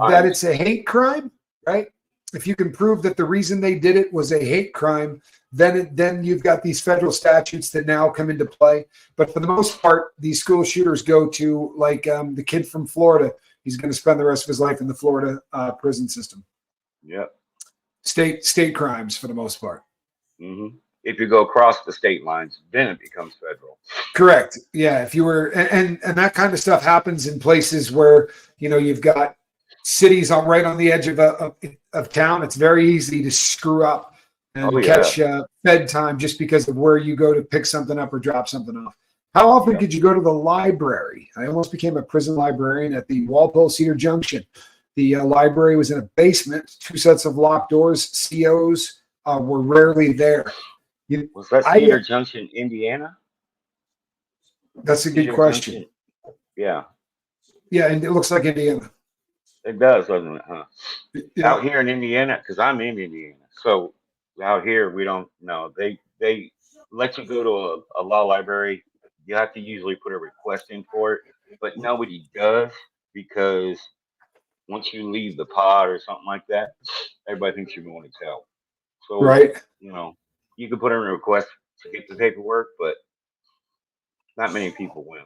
that it's a hate crime, right? If you can prove that the reason they did it was a hate crime, then you've got these federal statutes that now come into play. But for the most part, these school shooters go to, like the kid from Florida. He's going to spend the rest of his life in the Florida prison system. Yep. State crimes for the most part. Mm-hmm. If you go across the state lines, then it becomes federal. Correct. Yeah. If you were, and that kind of stuff happens in places where, you've got cities right on the edge of town. It's very easy to screw up and catch fed time just because of where you go to pick something up or drop something off. How often could you go to the library? I almost became a prison librarian at the Walpole Cedar Junction. The library was in a basement, 2 sets of locked doors. COs were rarely there. Was that Cedar Junction, Indiana? That's a good question. Junction. Yeah. Yeah, and it looks like Indiana. It does, doesn't it, huh? Yeah. Out here in Indiana, because I'm in Indiana, so out here we don't know. They let you go to a law library. You have to usually put a request in for it, but nobody does, because once you leave the pod or something like that, everybody thinks you're going to tell. So, right. You can put in a request to get the paperwork, but not many people will.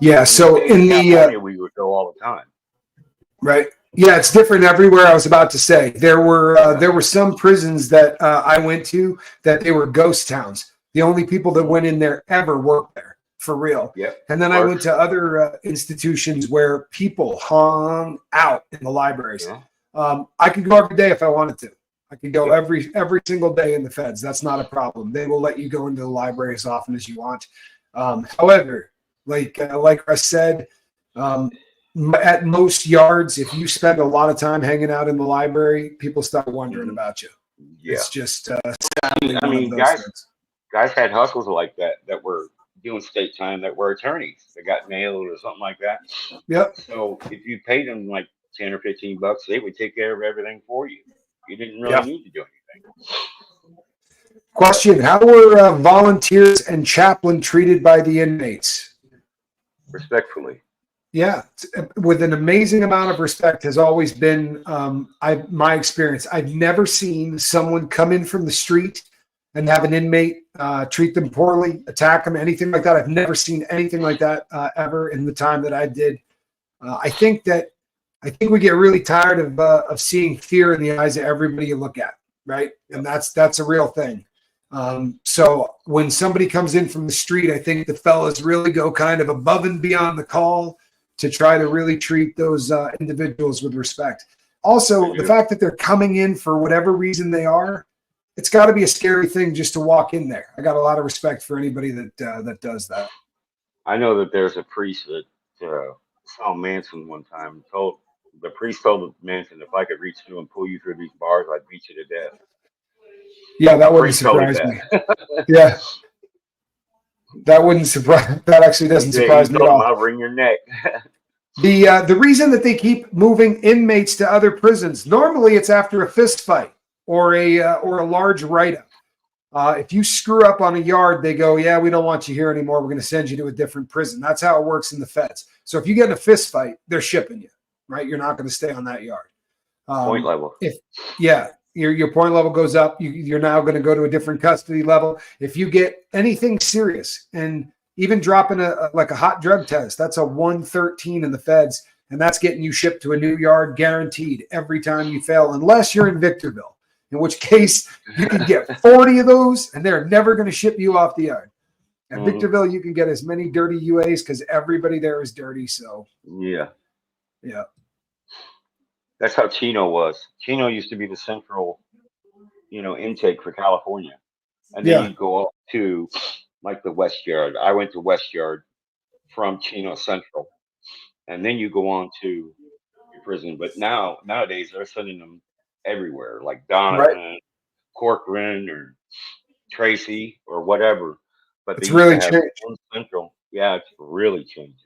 Yeah. So in California, we would go all the time. Right. Yeah, it's different everywhere. I was about to say there were some prisons that I went to that they were ghost towns. The only people that went in there ever worked there for real. Yep. And then I went to other institutions where people hung out in the libraries. Yeah. I could go every day if I wanted to. I could go every single day in the feds. That's not a problem. They will let you go into the library as often as you want. However, like I said, at most yards, if you spend a lot of time hanging out in the library, people start wondering about you. Yeah. It's just I mean, guys had hustles like that were doing state time, that were attorneys that got nailed or something like that. Yep. So if you paid them like $10 or $15, they would take care of everything for you. You didn't really need to do anything. Question: how were volunteers and chaplain treated by the inmates? Respectfully. Yeah, with an amazing amount of respect has always been my experience. I've never seen someone come in from the street and have an inmate treat them poorly, attack them, anything like that. I've never seen anything like that ever in the time that I did. I think we get really tired of seeing fear in the eyes of everybody you look at, right? And that's a real thing. So when somebody comes in from the street, I think the fellas really go kind of above and beyond the call to try to really treat those individuals with respect. Also, the fact that they're coming in for whatever reason they are, it's got to be a scary thing just to walk in there. I got a lot of respect for anybody that does that. I know that there's a priest that saw Manson one time. The priest told Manson, if I could reach through and pull you through these bars, I'd beat you to death. Yeah, that wouldn't surprise me. Yeah. That wouldn't surprise. That actually doesn't surprise me at all. I'll wring your neck. The reason that they keep moving inmates to other prisons, normally it's after a fist fight or a large write-up. If you screw up on a yard, they go, yeah, we don't want you here anymore. We're going to send you to a different prison. That's how it works in the feds. So if you get in a fist fight, they're shipping you, right? You're not going to stay on that yard. Point level. Your point level goes up. You're now going to go to a different custody level. If you get anything serious, and even dropping a hot drug test, that's a 113 in the feds, and that's getting you shipped to a new yard guaranteed every time you fail, unless you're in Victorville, in which case you can get 40 of those and they're never going to ship you off the yard. At Victorville, you can get as many dirty UAs because everybody there is dirty. So Yeah. yeah. That's how Chino was. Chino used to be the central, intake for California. And then you go up to like the West Yard. I went to West Yard from Chino Central. And then you go on to your prison. But nowadays they're sending them everywhere, like Donovan, Corcoran, or Tracy, or whatever. But It's they used really to have changed. one central. Yeah, it's really changed.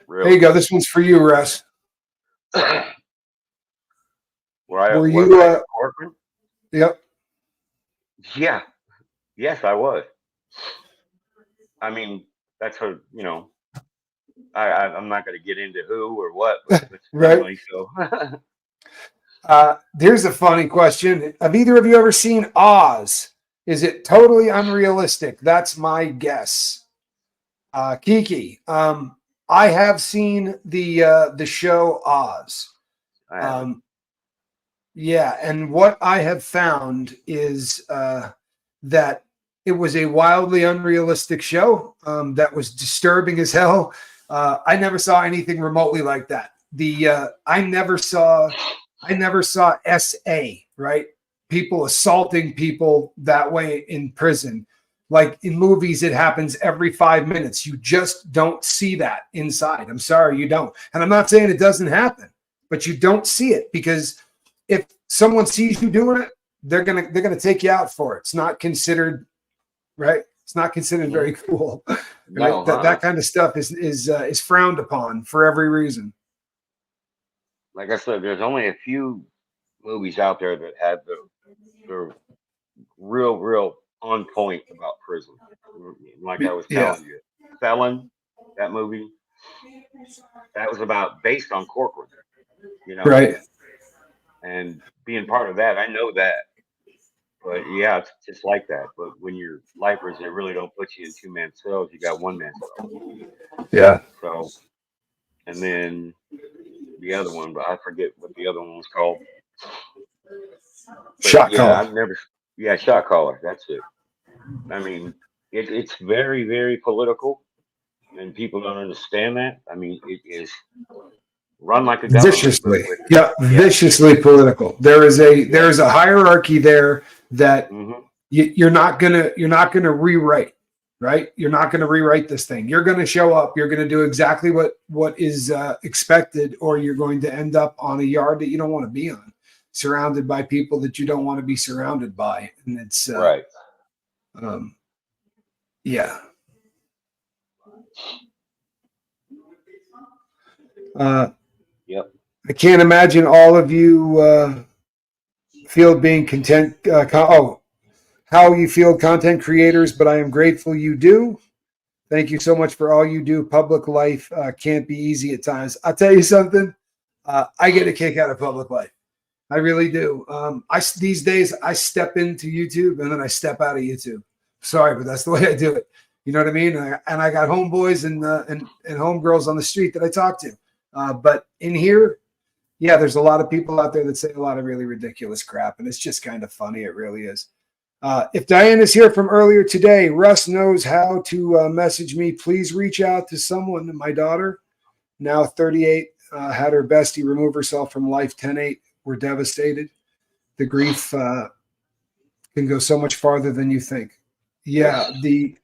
Really. There you go. This one's for you, Russ. Were you Corcoran? Yep. Yeah. Yes, I was. I mean, that's her, I'm not going to get into who or what, but Right. Anyway, so. Here's a funny question. Have either of you ever seen Oz? Is it totally unrealistic? That's my guess. Kiki, I have seen the show Oz. Yeah, and what I have found is that it was a wildly unrealistic show that was disturbing as hell. I never saw anything remotely like that. I never saw SA, right? People assaulting people that way in prison. Like in movies, it happens every 5 minutes. You just don't see that inside. I'm sorry, you don't. And I'm not saying it doesn't happen, but you don't see it because if someone sees you doing it, they're gonna take you out for it. It's not considered right. It's not considered very cool. No, right? That kind of stuff is frowned upon for every reason. Like I said, there's only a few movies out there that have the real on point about prison. Like I was telling you, Felon, that movie, that was based on Corcoran, Right. And being part of that, I know that. But yeah, it's just like that. But when you're lifers, they really don't put you in 2-man cells. You got 1-man cells. Yeah. So, and then the other one, but I forget what the other one was called. But Shot caller. Shot caller. That's it. I mean, it's very, very political, and people don't understand that. I mean, it is run like a government. Viciously. Viciously political. There is a hierarchy there that you're not gonna rewrite, right? You're not gonna rewrite this thing. You're gonna show up. You're gonna do exactly what is expected, or you're going to end up on a yard that you don't want to be on, surrounded by people that you don't want to be surrounded by, and it's right. Yeah. Yep. I can't imagine all of you feel being content. How you feel, content creators, but I am grateful you do. Thank you so much for all you do. Public life can't be easy at times. I'll tell you something. I get a kick out of public life. I really do. These days I step into YouTube and then I step out of YouTube. Sorry, but that's the way I do it. You know what I mean? And I got homeboys and homegirls on the street that I talk to. But in here, there's a lot of people out there that say a lot of really ridiculous crap, and it's just kind of funny. It really is. If Diane is here from earlier today, Russ knows how to message me. Please reach out to someone. My daughter, now 38, had her bestie remove herself from life. 10-8. We're devastated. The grief can go so much farther than you think. Yeah, the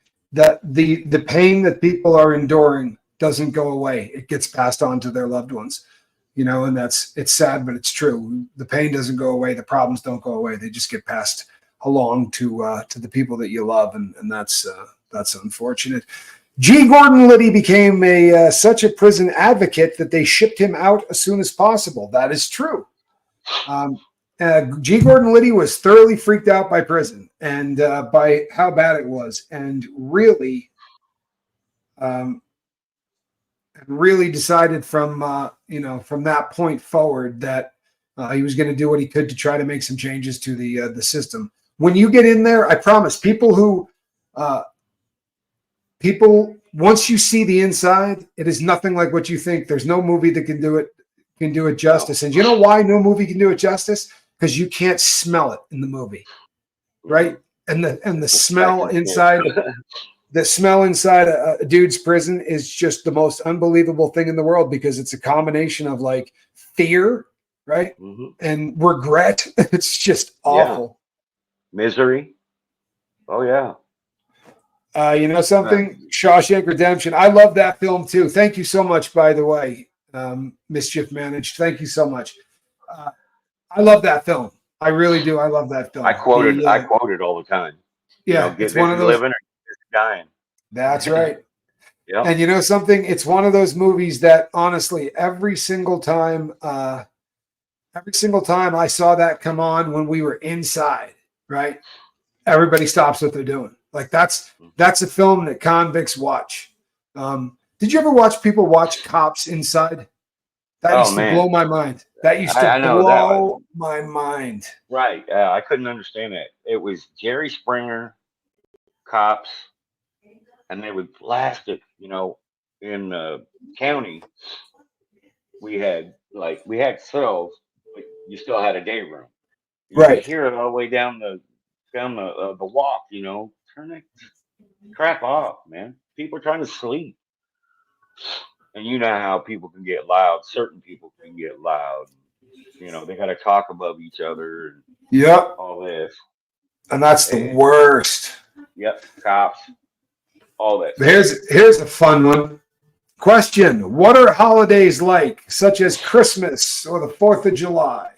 pain that people are enduring doesn't go away. It gets passed on to their loved ones, and it's sad, but it's true. The pain doesn't go away. The problems don't go away. They just get passed along to the people that you love. And that's unfortunate. G. Gordon Liddy became such a prison advocate that they shipped him out as soon as possible. That is true. G. Gordon Liddy was thoroughly freaked out by prison and by how bad it was, and really decided from that point forward that he was going to do what he could to try to make some changes to the system. When you get in there, I promise people once you see the inside, it is nothing like what you think. There's no movie that can do it. can do it justice. And you know why no movie can do it justice? Because you can't smell it in the movie, right? And the smell inside, the smell inside a dude's prison is just the most unbelievable thing in the world, because it's a combination of like fear, right, and regret. It's just awful. Misery. Oh yeah. You know something? Shawshank Redemption. I love that film too. Thank you so much, by the way, Mischief Managed. Thank you so much. I love that film. I really do. I love that film. I quote it all the time. Yeah, get it's one of those. Living or get dying. That's right. Yeah. And you know something? It's one of those movies that honestly, every single time I saw that come on when we were inside, right? Everybody stops what they're doing. Like that's a film that convicts watch. Did you ever watch people watch cops inside? That used to blow my mind. That used to blow my mind. Right. I couldn't understand that. It was Jerry Springer, cops, and they would blast it. You know, in the county, we had cells, but you still had a day room. You could hear it all the way down the walk. You know, turn that crap off, man. People are trying to sleep. And you know how people can get loud. Certain people can get loud. You know, they got to talk above each other. And all this. And that's the worst. Yep. Cops. All that. Here's a fun one. Question: what are holidays like, such as Christmas or the 4th of July?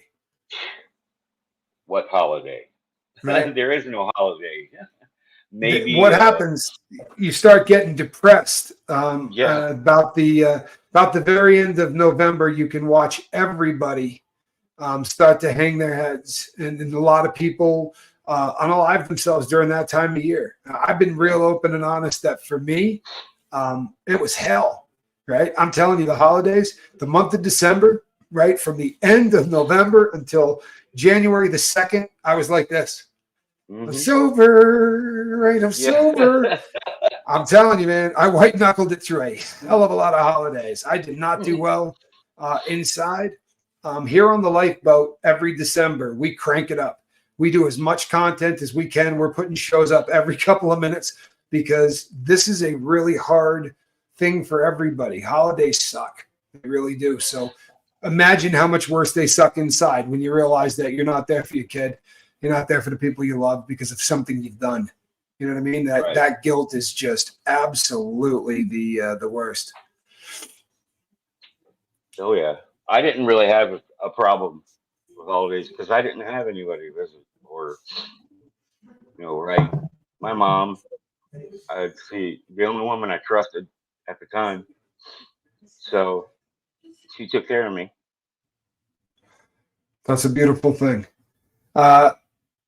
What holiday? Right. There is no holiday. Maybe what happens? You start getting depressed. About the very end of November, you can watch everybody start to hang their heads, and a lot of people unalive themselves during that time of year. I've been real open and honest that for me, it was hell. Right, I'm telling you, the holidays, the month of December, right, from the end of November until January the 2nd, I was like this. I'm sober, right? I'm sober. I'm telling you, man, I white knuckled it through a hell of a lot of holidays. I did not do well inside. Here on the Lifeboat, every December, we crank it up. We do as much content as we can. We're putting shows up every couple of minutes because this is a really hard thing for everybody. Holidays suck. They really do. So imagine how much worse they suck inside when you realize that you're not there for your kid. You're not there for the people you love because of something you've done. You know what I mean? That guilt is just absolutely the worst. Oh yeah. I didn't really have a problem with holidays because I didn't have anybody visit or, right. My mom, I'd see the only woman I trusted at the time. So she took care of me. That's a beautiful thing.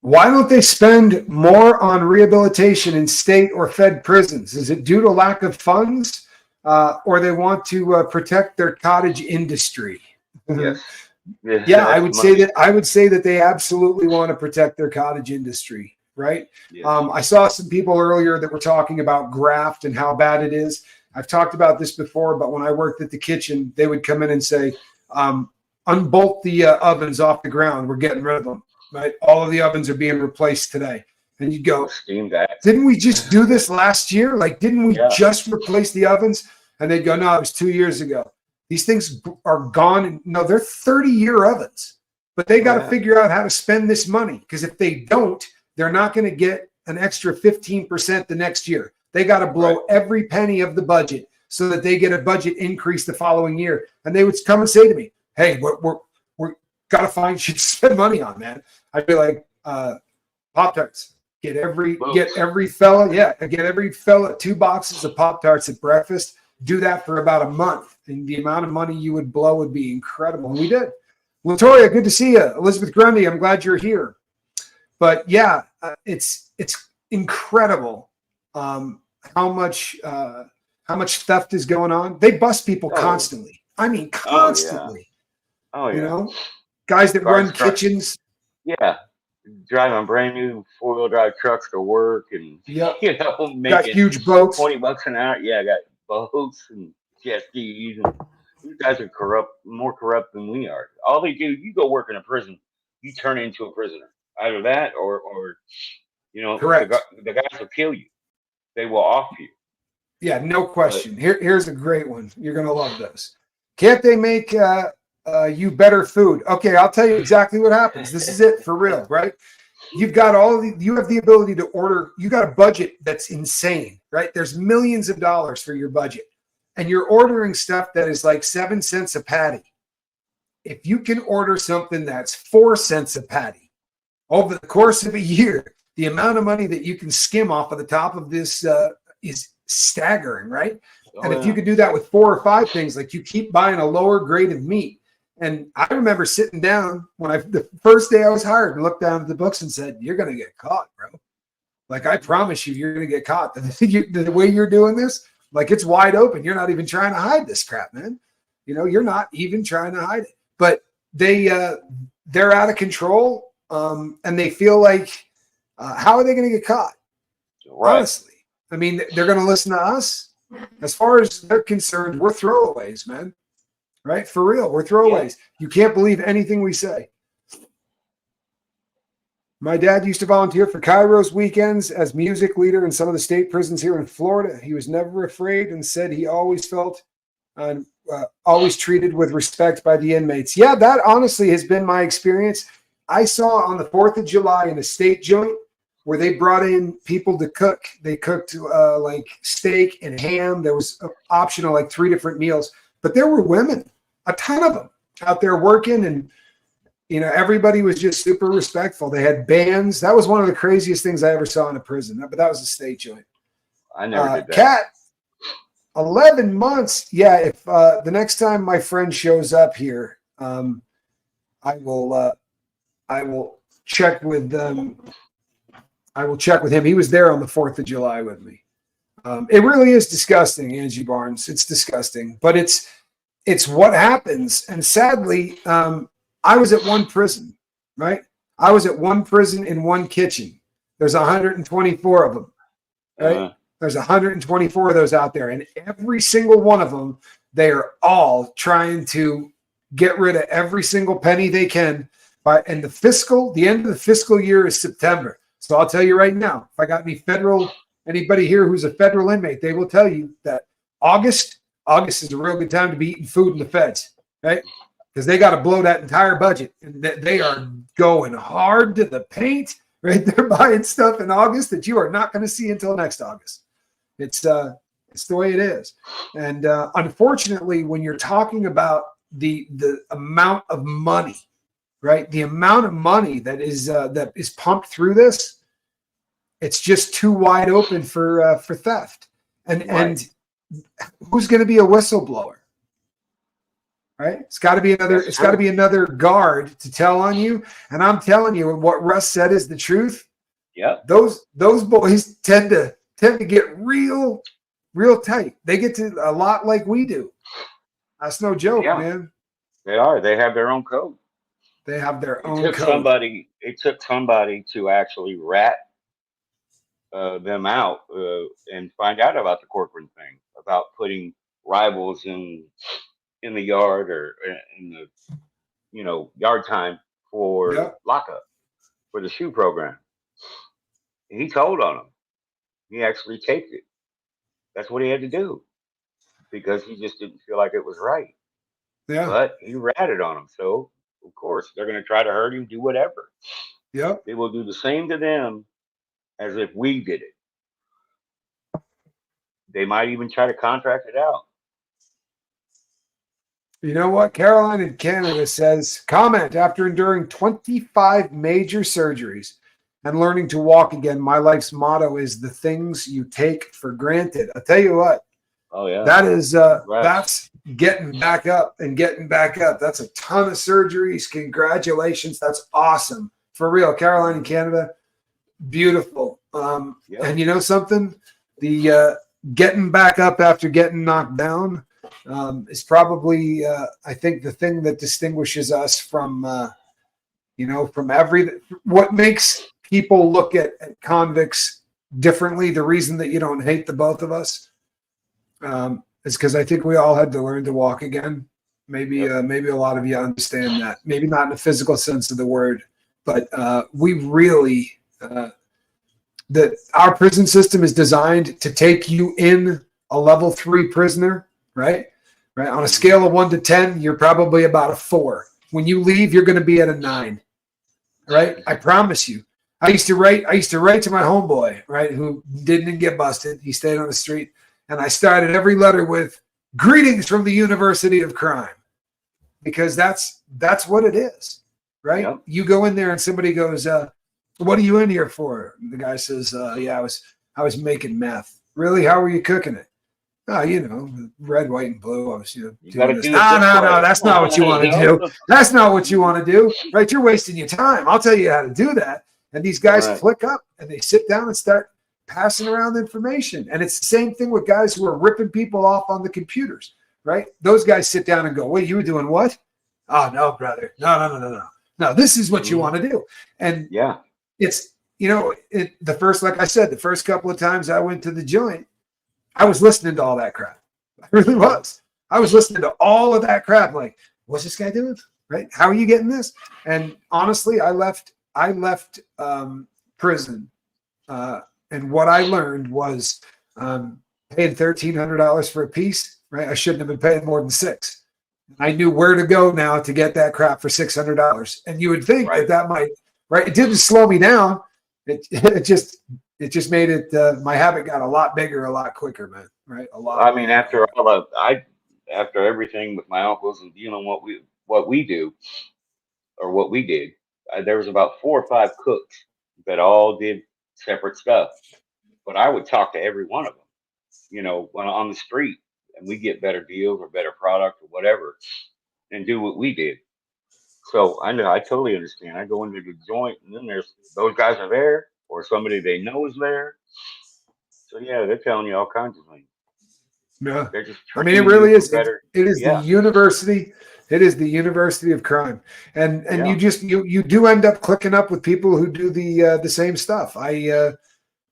Why don't they spend more on rehabilitation in state or fed prisons? Is it due to lack of funds or they want to protect their cottage industry? Yes. Yeah, I would say that they absolutely want to protect their cottage industry, right? Yes. I saw some people earlier that were talking about graft and how bad it is. I've talked about this before, but when I worked at the kitchen, they would come in and say, unbolt the ovens off the ground. We're getting rid of them. Right, all of the ovens are being replaced today, and you go, didn't we just do this last year? Like, didn't we just replace the ovens? And they go, no, it was 2 years ago. These things are gone. No, they're 30-year ovens, but they got to figure out how to spend this money because if they don't, they're not going to get an extra 15% the next year. They got to blow every penny of the budget so that they get a budget increase the following year. And they would come and say to me, hey, we're got to find shit to spend money on, man. I'd be like, Pop-Tarts. Get every fella 2 boxes of Pop-Tarts at breakfast. Do that for about a month. And the amount of money you would blow would be incredible. And we did. Latoya, good to see you. Elizabeth Grundy, I'm glad you're here. But yeah, it's incredible how much theft is going on. They bust people constantly. I mean, constantly. Oh yeah. You know, guys that run kitchens. Yeah, driving brand new 4-wheel drive trucks to work and making got huge boats, $20 an hour. Yeah, I got boats and jet skis. And You guys are corrupt, more corrupt than we are. All they do, you go work in a prison, you turn into a prisoner. Either that, or Correct. the guys will kill you. They will off you. Yeah, no But question. Here's a great one. You're gonna love this. Can't they make you better food? Okay, I'll tell you exactly what happens. This is it for real, right? You've got you have the ability to order. You got a budget that's insane, right? There's millions of dollars for your budget, and you're ordering stuff that is like 7 cents a patty. If you can order something that's 4 cents a patty over the course of a year, the amount of money that you can skim off of the top of this is staggering, right? And if you could do that with 4 or 5 things, like you keep buying a lower grade of meat. And I remember sitting down the first day I was hired and looked down at the books and said, "You're going to get caught, bro. Like, I promise you're going to get caught. The way you're doing this, like, it's wide open. You're not even trying to hide this crap, man. You're not even trying to hide it." But they're out of control, and they feel like, how are they going to get caught? right. Honestly, I mean, they're going to listen to us. As far as they're concerned, we're throwaways, man. Right? For real, we're throwaways. Yeah. You can't believe anything we say. My dad used to volunteer for Cairo's weekends as music leader in some of the state prisons here in Florida. He was never afraid and said he always felt always treated with respect by the inmates. Yeah, that honestly has been my experience. I saw on the 4th of July in a state joint where they brought in people to cook. They cooked like steak and ham. There was an option of like 3 different meals. But there were women, a ton of them, out there working, and everybody was just super respectful. They had bands. That was one of the craziest things I ever saw in a prison. But that was a state joint. I never did that. Cat, 11 months. Yeah, if the next time my friend shows up here, I will check with them. I will check with him. He was there on the 4th of July with me. It really is disgusting, Angie Barnes. It's disgusting, but it's what happens. And sadly, I was at one prison, right? I was at one prison in one kitchen. There's 124 of them, right? There's 124 of those out there, and every single one of them, they are all trying to get rid of every single penny they can. The end of the fiscal year is September. So I'll tell you right now, if I got anybody here who's a federal inmate, they will tell you that August is a real good time to be eating food in the feds, right? Because they got to blow that entire budget, and they are going hard to the paint, right? They're buying stuff in August that you are not going to see until next August. It's the way it is. And unfortunately, when you're talking about the amount of money, right? The amount of money that is pumped through this, it's just too wide open for theft. And who's going to be a whistleblower? Right? It's got to be another. It's got to be another guard to tell on you. And I'm telling you, what Russ said is the truth. Yeah. Those boys tend to get real tight. They get to a lot like we do. That's no joke, man. They are. They have their own code. They have their own code. It took somebody to actually rat them out and find out about the corporate thing, about putting rivals in the yard or in the yard time for lockup for the shoe program. And he told on them. He actually taped it. That's what he had to do because he just didn't feel like it was right. Yeah. But he ratted on them. So of course they're going to try to hurt him, do whatever. Yep. They will do the same to them as if we did it. They might even try to contract it out. You know what? Caroline in Canada says, comment, after enduring 25 major surgeries and learning to walk again, my life's motto is the things you take for granted. I'll tell you what. Oh, yeah. That is, that's getting back up and getting back up. That's a ton of surgeries. Congratulations. That's awesome. For real. Caroline in Canada, beautiful. And you know something? The getting back up after getting knocked down is probably, I think, the thing that distinguishes us from, what makes people look at convicts differently. The reason that you don't hate the both of us is because I think we all had to learn to walk again. Maybe maybe a lot of you understand that. Maybe not in the physical sense of the word, but we really that our prison system is designed to take you in a level 3 prisoner, right? Right. On a scale of 1 to 10, you're probably about a 4. When you leave, you're going to be at a 9. Right? I promise you. I used to write to my homeboy, right, who didn't get busted. He stayed on the street. And I started every letter with greetings from the University of Crime. Because that's what it is. Right? Yep. You go in there and somebody goes, what are you in here for? The guy says, yeah, I was making meth. Really? How were you cooking it? Oh, you know, red, white, and blue. I was, doing this. No, that's not what you want to do. That's not what you want to do. Right? You're wasting your time. I'll tell you how to do that. And these guys flick up and they sit down and start passing around information. And it's the same thing with guys who are ripping people off on the computers, right? Those guys sit down and go, wait, you were doing what? Oh, no, brother. No. No, this is what you want to do. And yeah, it's, you know, like I said, the first couple of times I went to the joint, I was listening to all that crap. I really was. I was listening to all of that crap. Like, what's this guy doing? Right? How are you getting this? And honestly, I left prison. And what I learned was paying $1,300 for a piece, right? I shouldn't have been paying more than $6. I knew where to go now to get that crap for $600. And you would think that might, right? It didn't slow me down. It just made it, my habit got a lot bigger, a lot quicker, man. Right? A lot. I mean, after everything with my uncles and dealing what we do, or what we did, there was about 4 or 5 cooks that all did separate stuff. But I would talk to every one of them, you know, when on the street, and we get better deals or better product or whatever, and do what we did. So I know, I totally understand. I go into the joint, and then there's those guys are there, or somebody they know is there. So yeah, they're telling you all kinds of things. Yeah, I mean, it really is. It is the university. It is the University of Crime, and you do end up clicking up with people who do the same stuff.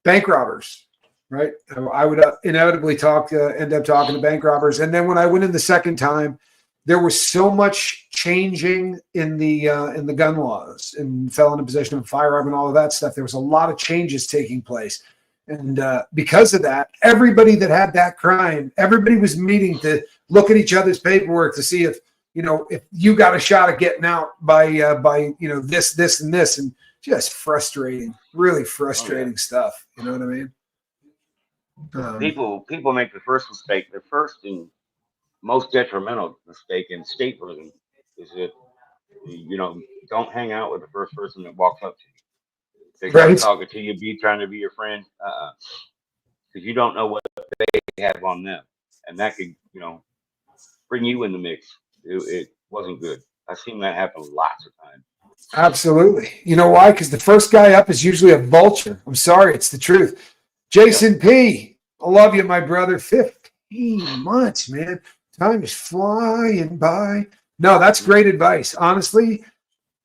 Bank robbers, right? I would inevitably end up talking to bank robbers, and then when I went in the second time, there was so much changing in the gun laws and felon in possession of a firearm and all of that stuff. There was a lot of changes taking place. And because of that, everybody that had that crime, everybody was meeting to look at each other's paperwork to see if you got a shot at getting out by this, and this, and just frustrating, really frustrating stuff. You know what I mean? People make the first mistake. The first and most detrimental mistake in state prison is that, don't hang out with the first person that walks up to you. They start talking to you, trying to be your friend, because you don't know what they have on them, and that could, bring you in the mix. It wasn't good. I've seen that happen lots of times. Absolutely. You know why? Because the first guy up is usually a vulture. I'm sorry, it's the truth. Jason P, I love you, my brother. 15 months, man. Time is flying by. No, that's great advice. Honestly,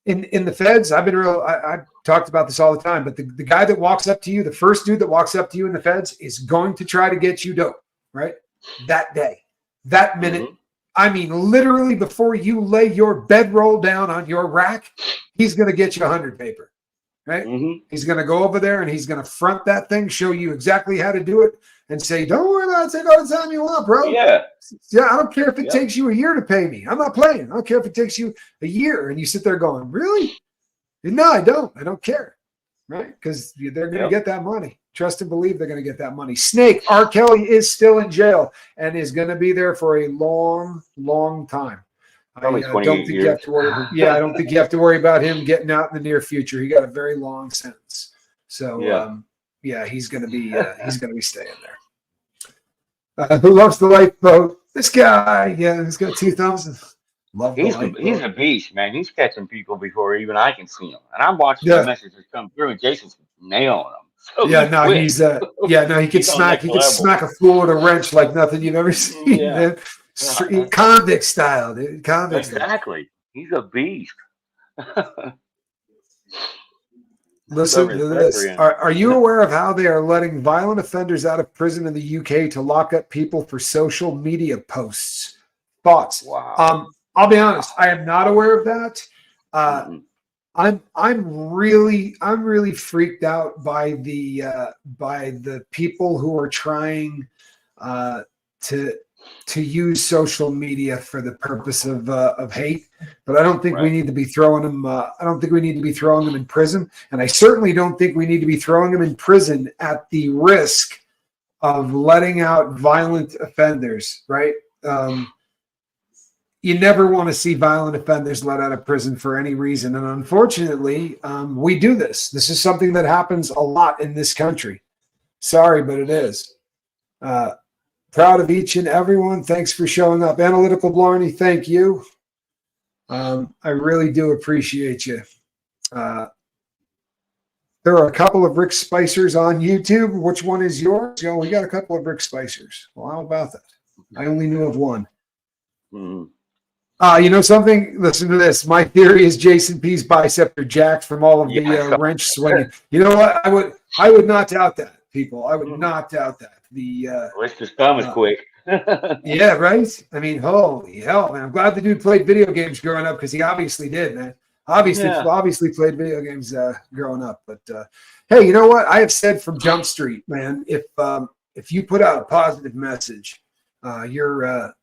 in the feds, I've talked about this all the time, but the guy that walks up to you, the first dude that walks up to you in the feds is going to try to get you dope, right? That day, that minute. Mm-hmm. I mean, literally before you lay your bedroll down on your rack, he's going to get you 100 paper, right? Mm-hmm. He's going to go over there and he's going to front that thing, show you exactly how to do it, and say, don't worry about it. Take all the time you want, bro. Yeah. I don't care if it takes you a year to pay me. I'm not playing. I don't care if it takes you a year. And you sit there going, really? No, I don't. I don't care, right? Because they're going to get that money. Trust and believe they're going to get that money. Snake, R. Kelly is still in jail and is going to be there for a long, long time. I don't think you have to worry. I don't think you have to worry about him getting out in the near future. He got a very long sentence. So, he's going to be staying there. Who loves the lifeboat? This guy, he's got 2 thumbs. He's a beast, man. He's catching people before even I can see him. And I'm watching the messages come through, and Jason's nailing them. So he can smack a fool with a wrench like nothing you've ever seen. Yeah. Man. Convict style, dude. Exactly. He's a beast. Listen to this. Are you aware of how they are letting violent offenders out of prison in the UK to lock up people for social media posts? Thoughts? Wow. I'll be honest, I am not aware of that. Mm-mm. I'm really freaked out by the people who are trying to use social media for the purpose of hate. But I don't think we Right. need to be throwing them. I don't think we need to be throwing them in prison, and I certainly don't think we need to be throwing them in prison at the risk of letting out violent offenders. Right. You never want to see violent offenders let out of prison for any reason. And unfortunately, we do this. This is something that happens a lot in this country. Sorry, but it is. Proud of each and everyone. Thanks for showing up. Analytical Blarney, thank you. I really do appreciate you. There are a couple of Rick Spicers on YouTube. Which one is yours? You know, we got a couple of Rick Spicers. Well, how about that? I only knew of one. Mm-hmm. You know something? Listen to this. My theory is Jason P's bicep are jacked from all of the wrench swinging. You know what? I would not doubt that, people. I would not doubt that. At least his thumb is quick. Yeah, right? I mean, holy hell, man. I'm glad the dude played video games growing up because he obviously did, man. Obviously played video games growing up. But hey, you know what? I have said from Jump Street, man, if you put out a positive message, your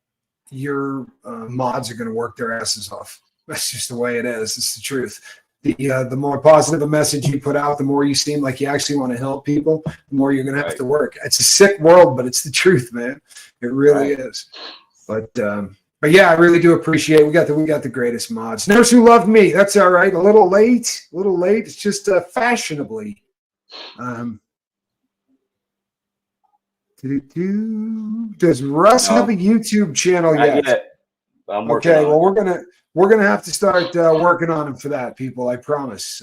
mods are going to work their asses off. That's just the way it is. It's the truth. The more positive a message you put out, the more you seem like you actually want to help people, the more you're going to have to work. It's a sick world, but it's the truth, man. It really is. But yeah, I really do appreciate it. We got the greatest mods. Nurse Who Loved Me. That's all right. A little late. It's just fashionably. Does Russ have a YouTube channel yet? I'm working on well, we're gonna have to start working on him for that, people. I promise.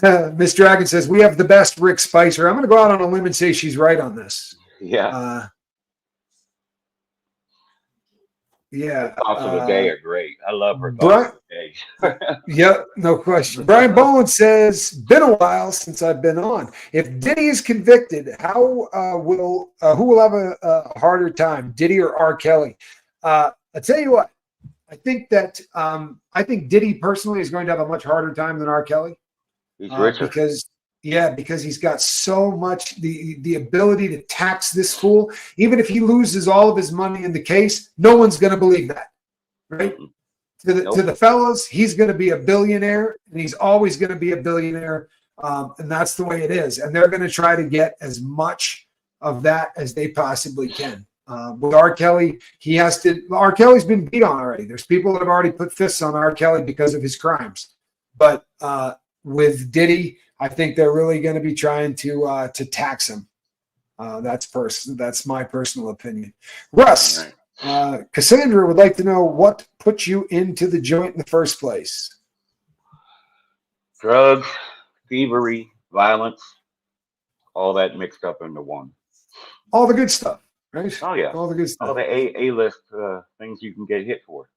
Miss Dragon says we have the best Rick Spicer. I'm gonna go out on a limb and say she's right on this. Yeah. Yeah. Thoughts of the day are great. I love her thoughts of the day. Yep, no question. Brian Bowen says, been a while since I've been on. If Diddy is convicted, who will have a harder time, Diddy or R. Kelly? I'll tell you what, I think Diddy personally is going to have a much harder time than R. Kelly. He's richer. Because he's got so much the ability to tax this fool. Even if he loses all of his money in the case, no one's going to believe that, right? To the fellas, he's going to be a billionaire, and he's always going to be a billionaire, and that's the way it is. And they're going to try to get as much of that as they possibly can. With R. Kelly, R. Kelly's been beat on already. There's people that have already put fists on R. Kelly because of his crimes. But with Diddy, I think they're really going to be trying to tax him. That's my personal opinion. Russ, Cassandra would like to know what put you into the joint in the first place. Drugs, thievery, violence, all that mixed up into one. All the good stuff, right? Oh yeah, all the good stuff. All the A-list things you can get hit for.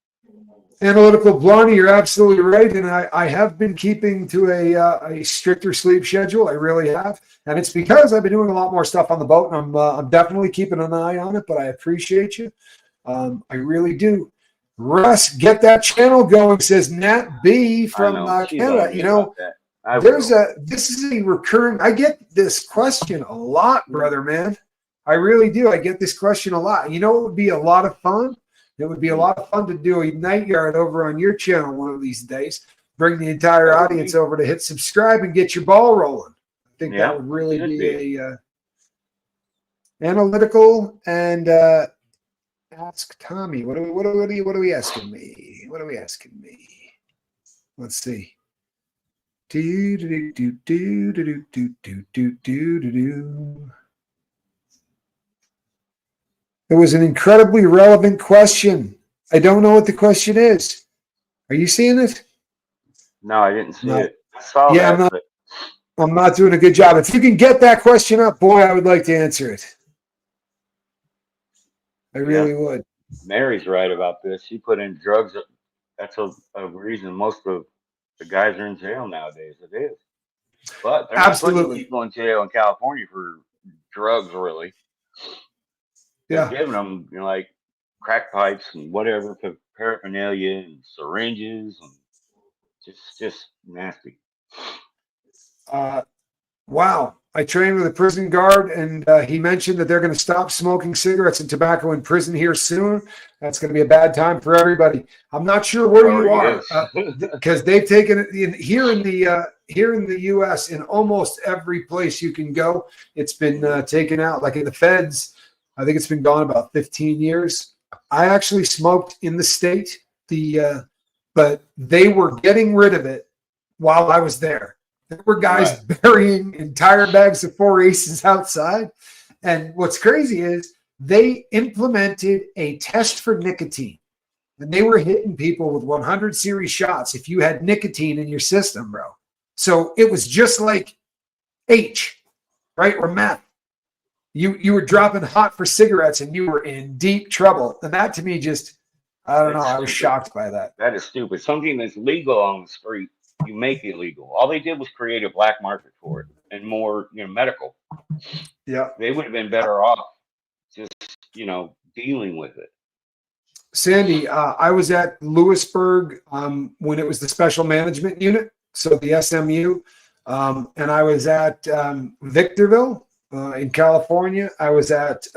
Analytical Blarney, you're absolutely right, and I have been keeping to a stricter sleep schedule. I really have, and it's because I've been doing a lot more stuff on the boat, and I'm definitely keeping an eye on it. But I appreciate you, I really do. Russ, get that channel going, says Nat B from Canada. You know, this is a recurring. I get this question a lot, brother, man. I really do. I get this question a lot. You know, it would be a lot of fun. It would be a lot of fun to do a Nightyard over on your channel one of these days. Bring the entire audience over to hit subscribe and get your ball rolling. I think that would really be a analytical and ask Tommy. What are we asking me? What are we asking me? Let's see. It was an incredibly relevant question. I don't know what the question is. Are you seeing it? No, I didn't see it. I saw that. I'm not doing a good job. If you can get that question up, boy, I would like to answer it. I really would. Mary's right about this. She put in drugs. That's a reason most of the guys are in jail nowadays. It is. But they're not putting people in jail in California for drugs, really. They're giving them, crack pipes and whatever paraphernalia and syringes and just nasty. Wow. I trained with a prison guard, and he mentioned that they're going to stop smoking cigarettes and tobacco in prison here soon. That's going to be a bad time for everybody. I'm not sure where you are, because they've taken it here in the U.S. in almost every place you can go. It's been taken out. Like in the feds, I think it's been gone about 15 years. I actually smoked in the state, but they were getting rid of it while I was there. There were guys burying entire bags of 4 aces outside. And what's crazy is they implemented a test for nicotine. And they were hitting people with 100 series shots if you had nicotine in your system, bro. So it was just like H, right? Or meth. You were dropping hot for cigarettes and you were in deep trouble. And that to me just, I don't know. I was shocked by that. That is stupid. Something that's legal on the street, you make it illegal. All they did was create a black market for it and more, medical. Yeah. They would have been better off just, dealing with it. Sandy, I was at Lewisburg when it was the Special Management Unit, so the SMU, and I was at Victorville in California. I was at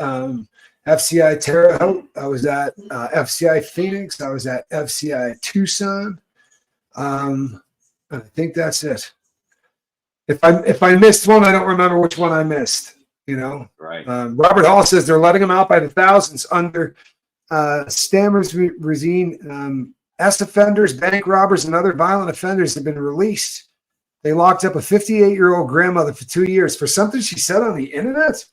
FCI Terre Haute. I was at FCI Phoenix. I was at FCI Tucson. I think that's it. If I missed one, I don't remember which one I missed. Right. Robert Hall says they're letting them out by the thousands under Stammer's regime. S offenders, bank robbers, and other violent offenders have been released. They locked up a 58-year-old grandmother for 2 years for something she said on the internet.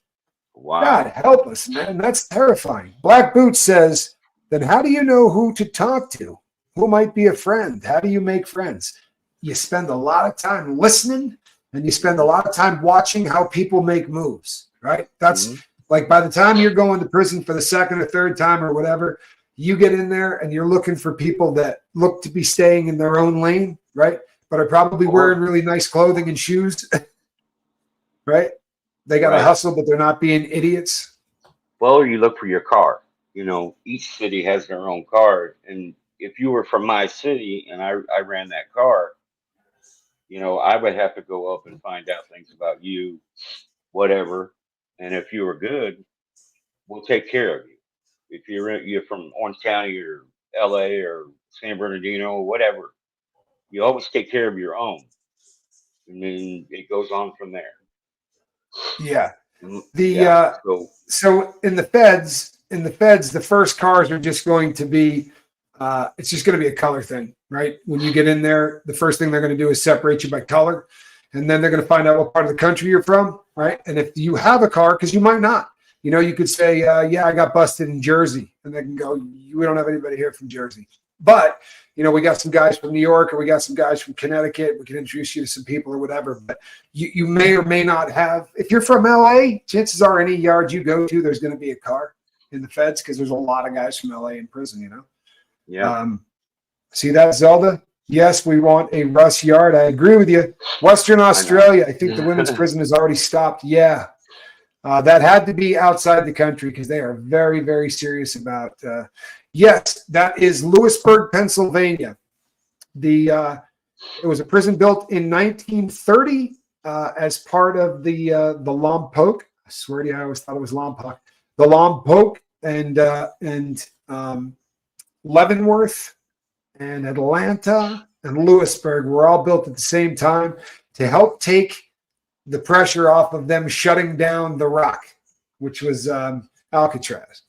Wow. God help us, man. That's terrifying. Black Boots says, then how do you know who to talk to? Who might be a friend? How do you make friends? You spend a lot of time listening, and you spend a lot of time watching how people make moves, right? That's like by the time you're going to prison for the second or third time or whatever, you get in there and you're looking for people that look to be staying in their own lane, right? But are probably wearing really nice clothing and shoes, right? They got to hustle, but they're not being idiots. Well, you look for your car. Each city has their own car. And if you were from my city and I ran that car, I would have to go up and find out things about you, whatever. And if you were good, we'll take care of you. If you're from Orange County or LA or San Bernardino or whatever, you always take care of your own. And then it goes on from there. Yeah. So in the feds, the first cars are just going to be, it's just going to be a color thing, right? When you get in there, the first thing they're going to do is separate you by color. And then they're going to find out what part of the country you're from, right? And if you have a car, because you might not, you could say, yeah, I got busted in Jersey. And they can go, we don't have anybody here from Jersey. But, we got some guys from New York or we got some guys from Connecticut. We can introduce you to some people or whatever. But you may or may not have. If you're from LA, chances are any yard you go to, there's going to be a car in the feds because there's a lot of guys from LA in prison, Yeah. See that, Zelda? Yes, we want a Russ yard. I agree with you. Western Australia, I think the women's prison has already stopped. Yeah. That had to be outside the country because they are very, very serious about yes, that is Lewisburg, Pennsylvania. It was a prison built in 1930 as part of the Lompoc. I swear to you, I always thought it was Lompoc. The Lompoc and Leavenworth and Atlanta and Lewisburg were all built at the same time to help take the pressure off of them shutting down the Rock, which was Alcatraz.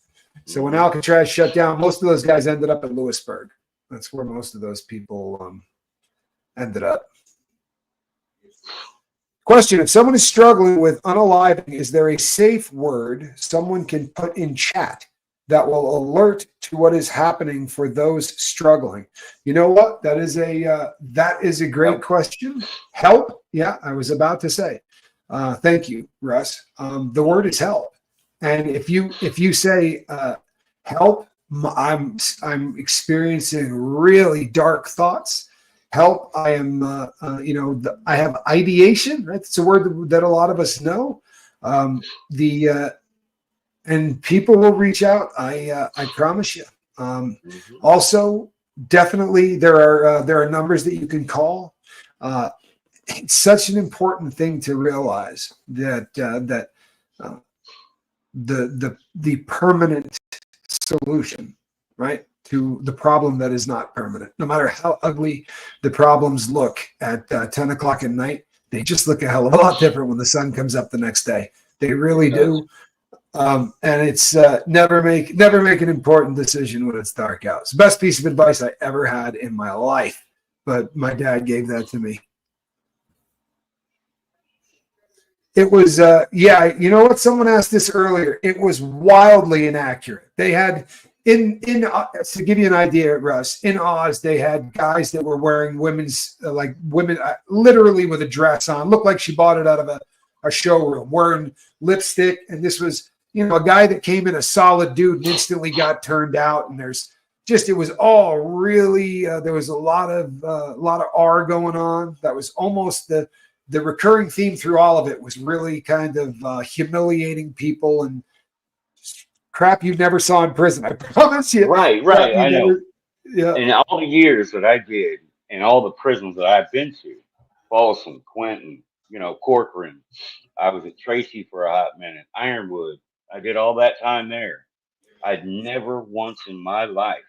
So when Alcatraz shut down, most of those guys ended up at Lewisburg. That's where most of those people ended up. Question: if someone is struggling with unaliving, is there a safe word someone can put in chat that will alert to what is happening for those struggling? You know what? That is a great question. Help. Yeah, I was about to say. Thank you, Russ. The word is help. And if you say help, I'm experiencing really dark thoughts. Help, I am I have ideation, right? It's a word that a lot of us know. and people will reach out. I promise you. Also, definitely there are numbers that you can call. It's such an important thing to realize that the permanent solution, right, to the problem that is not permanent, no matter how ugly the problems look at 10 o'clock at night, they just look a hell of a lot different when the sun comes up the next day. They really do. And it's never make an important decision when it's dark out. It's the best piece of advice I ever had in my life, but my dad gave that to me. It was, you know what? Someone asked this earlier. It was wildly inaccurate. They had to give you an idea, Russ, in Oz, they had guys that were wearing women's, literally with a dress on, looked like she bought it out of a showroom, wearing lipstick. And this was, a guy that came in a solid dude and instantly got turned out. And it was all really, there was a lot of R going on. That was almost the recurring theme through all of it was really kind of humiliating people and crap you never saw in prison. I promise you. Right. I know. Yeah. In all the years that I did, and all the prisons that I've been to, Folsom, Quentin, Corcoran, I was at Tracy for a hot minute, Ironwood. I did all that time there. I'd never once in my life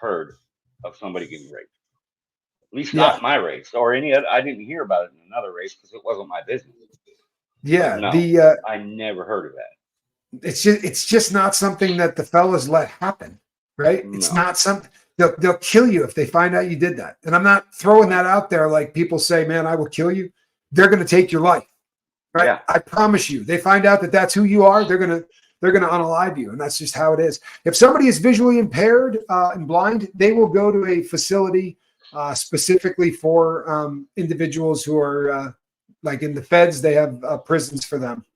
heard of somebody getting raped. At least not my race or any other. I didn't hear about it in another race because it wasn't my business. Yeah, no, I never heard of that. It's just not something that the fellas let happen, right? No. It's not something they'll kill you if they find out you did that. And I'm not throwing that out there like people say, man, I will kill you. They're going to take your life, right? Yeah. I promise you. They find out that that's who you are. They're going to unalive you, and that's just how it is. If somebody is visually impaired and blind, they will go to a facility specifically for individuals who are like in the feds. They have prisons for them,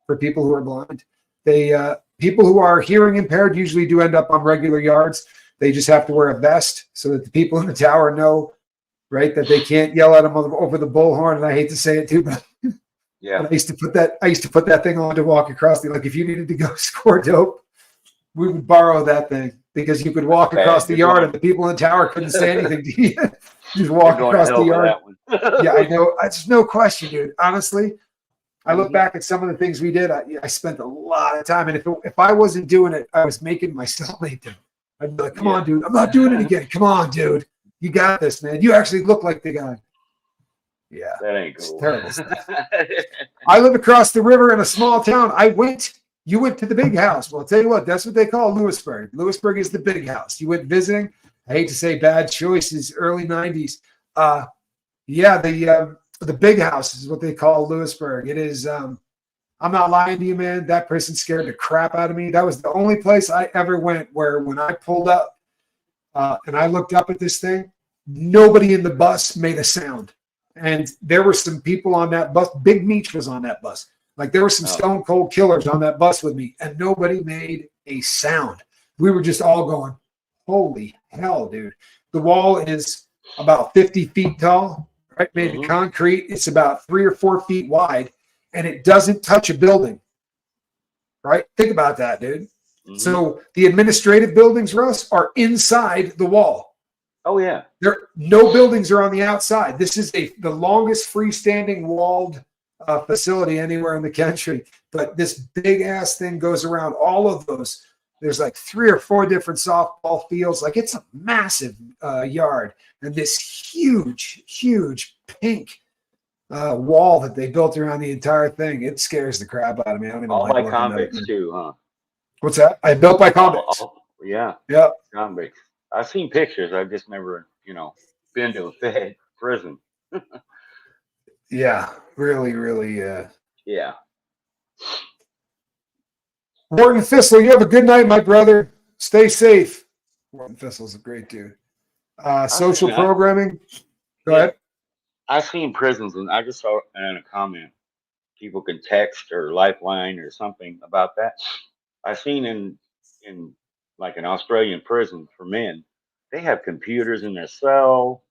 for people who are blind. People who are hearing impaired usually do end up on regular yards. They just have to wear a vest so that the people in the tower know, right, that they can't yell at them over the bullhorn. And I hate to say it too, but yeah, I used to put that thing on to walk across like if you needed to go score dope, we would borrow that thing because you could walk across the yard and the people in the tower couldn't say anything to you. Just walk across the yard. Yeah, I know. It's no question, dude. Honestly, I look back at some of the things we did. I spent a lot of time, and if I wasn't doing it, I was making my cellmate do it. I'd be like, "Come on, dude, I'm not doing it again. Come on, dude, you got this, man. You actually look like the guy." Yeah, that ain't cool. Terrible stuff. I live across the river in a small town. You went to the big house. Well, I'll tell you what, that's what they call Lewisburg. Lewisburg is the big house. You went visiting. I hate to say bad choices, early 90s. The big house is what they call Lewisburg. It is, I'm not lying to you, man. That person scared the crap out of me. That was the only place I ever went where when I pulled up and I looked up at this thing, nobody in the bus made a sound. And there were some people on that bus. Big Meech was on that bus. Like there were some stone cold killers on that bus with me, and nobody made a sound. We were just all going, holy hell, dude. The wall is about 50 feet tall, right? Made of concrete. It's about 3 or 4 feet wide, and it doesn't touch a building, right? Think about that, dude. So the administrative buildings, Russ, are inside the wall. Oh, yeah. No buildings are on the outside. This is the longest freestanding walled facility anywhere in the country. But this big ass thing goes around all of those. There's like 3 or 4 different softball fields. Like it's a massive yard. And this huge, huge pink wall that they built around the entire thing. It scares the crap out of me. I don't even all like by convicts too, huh? What's that? I built by convicts. Yeah. Yeah. Convicts. I've seen pictures. I've just never, been to a Fed prison. Yeah. Really, really. Yeah. Morton Thistle, you have a good night, my brother. Stay safe. Morton Thistle's a great dude. Social programming. Go ahead. I've seen prisons, and I just saw in a comment, people can text or lifeline or something about that. I've seen in like an Australian prison for men, they have computers in their cell,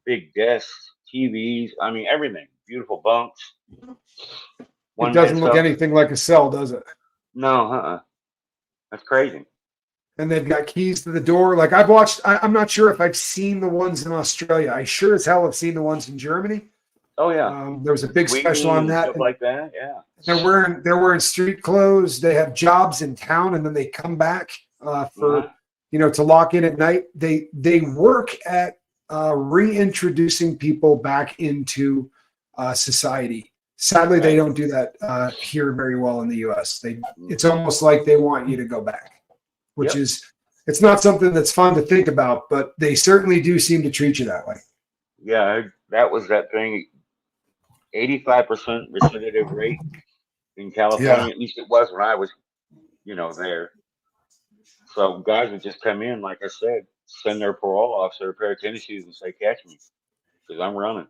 big desks, TVs. I mean, everything. Beautiful bunks. It doesn't look anything like a cell, does it? No, that's crazy. And they've got keys to the door. Like I've watched, I'm not sure if I've seen the ones in Australia. I sure as hell have seen the ones in Germany. Oh yeah, There was a big special on and that. stuff like that. Yeah, They're wearing street clothes. They have jobs in town, and then they come back for to lock in at night. They work at reintroducing people back into society. Sadly, they don't do that here very well in the U.S. It's almost like they want you to go back, which is it's not something that's fun to think about, but they certainly do seem to treat you that way. Yeah, that was that thing. 85% recidivism rate in California. Yeah. At least it was when I was, there. So guys would just come in, like I said, send their parole officer a pair of tennis shoes and say, "Catch me," because I'm running.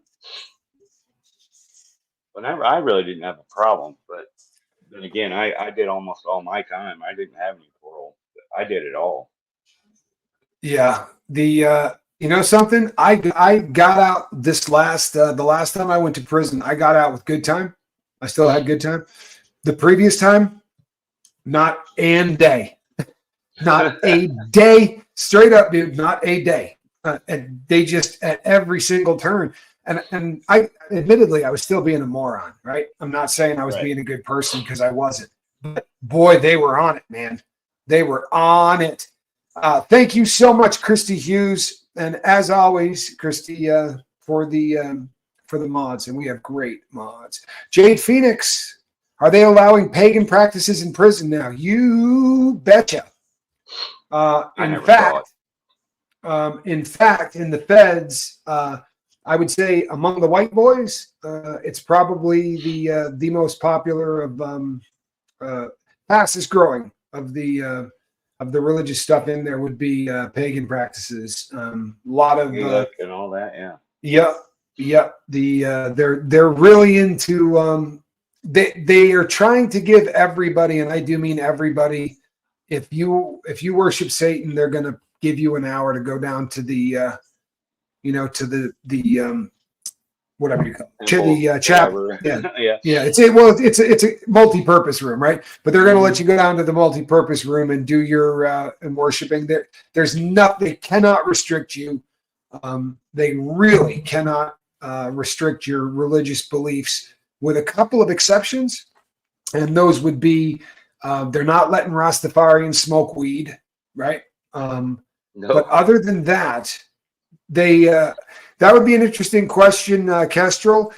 But I really didn't have a problem. But then again, I did almost all my time. I didn't have any parole. I did it all. Yeah. Something, I got out the last time I went to prison, I got out with good time. I still had good time. The previous time, not a day. Not a day. Straight up, dude, not a day. And they just at every single turn. And I admittedly I was still being a moron, right? I'm not saying I was being a good person because I wasn't. But boy, they were on it, man. They were on it. Thank you so much, Christy Hughes. And as always, Christy, for the mods, and we have great mods. Jade Phoenix, are they allowing pagan practices in prison now? You betcha. In fact, in the feds, I would say among the white boys, it's probably the most popular of fastest growing of the religious stuff in there would be pagan practices. A lot of and all that, they're really into they are trying to give everybody, and I do mean everybody. If you worship Satan, they're going to give you an hour to go down to the whatever you call it, to the chapel. It's a multi-purpose room, right? But they're going to let you go down to the multi-purpose room and do your and worshiping. There's nothing. They cannot restrict you. They really cannot restrict your religious beliefs, with a couple of exceptions, and those would be they're not letting Rastafarians smoke weed, right? But other than that, that would be an interesting question, Kestrel.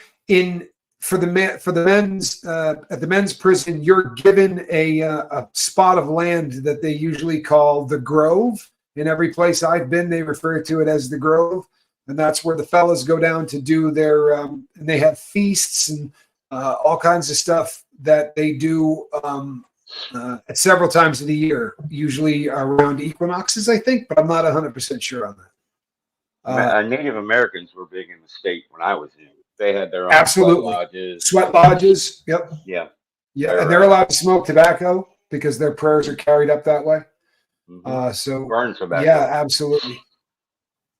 For the men's at the men's prison, you're given a spot of land that they usually call the Grove. In every place I've been, they refer to it as the Grove, and that's where the fellas go down to do their. And they have feasts and all kinds of stuff that they do at several times of the year, usually around equinoxes, I think, but I'm not 100% sure on that. Native Americans were big in the state when I was in. They had their own absolutely sweat lodges. Yep. Yeah. And they're allowed to smoke tobacco because their prayers are carried up that way. So burn tobacco. Yeah, absolutely.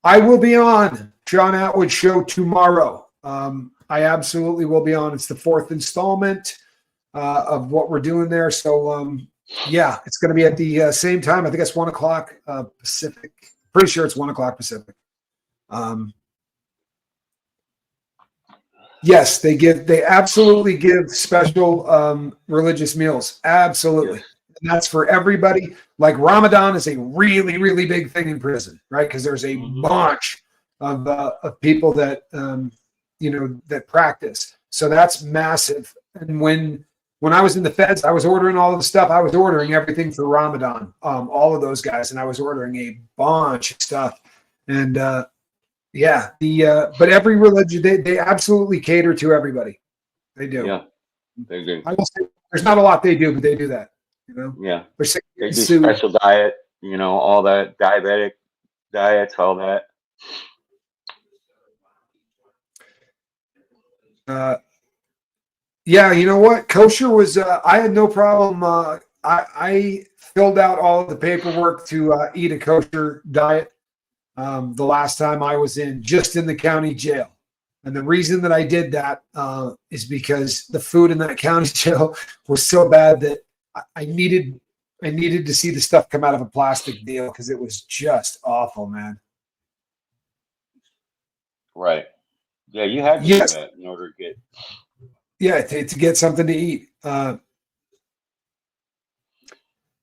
I will be on John Atwood show tomorrow. I absolutely will be on. It's the 4th installment of what we're doing there. So it's going to be at the same time. I think it's 1 o'clock Pacific. Pretty sure it's 1 o'clock Pacific. Yes, they absolutely give special religious meals. Absolutely. Yes. And that's for everybody. Like Ramadan is a really, really big thing in prison, right? Because there's a bunch of people that that practice. So that's massive. And when I was in the feds, I was ordering all of the stuff. I was ordering everything for Ramadan, all of those guys, and I was ordering a bunch of stuff. And but every religion, they absolutely cater to everybody. They do. Yeah, they do. I will say there's not a lot they do, but they do that. Yeah. They do special diet, all that, diabetic diets, all that. You know what? Kosher was, I had no problem. I filled out all of the paperwork to eat a kosher diet the last time I was just in the county jail. And the reason that I did that is because the food in that county jail was so bad that I needed to see the stuff come out of a plastic deal because it was just awful, man. Right. Yeah, you had to do Yes. that in order to get. Yeah, to get something to eat.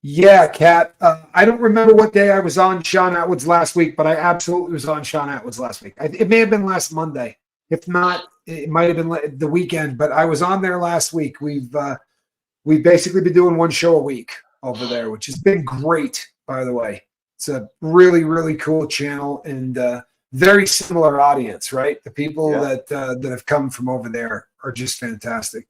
Yeah, Kat. I don't remember what day I was on Sean Atwood's last week, but I absolutely was on Sean Atwood's last week. It may have been last Monday. If not, it might have been the weekend. But I was on there last week. We've basically been doing one show a week over there, which has been great. By the way, it's a really, really cool channel and very similar audience. Right, the people that have come from over there are just fantastic.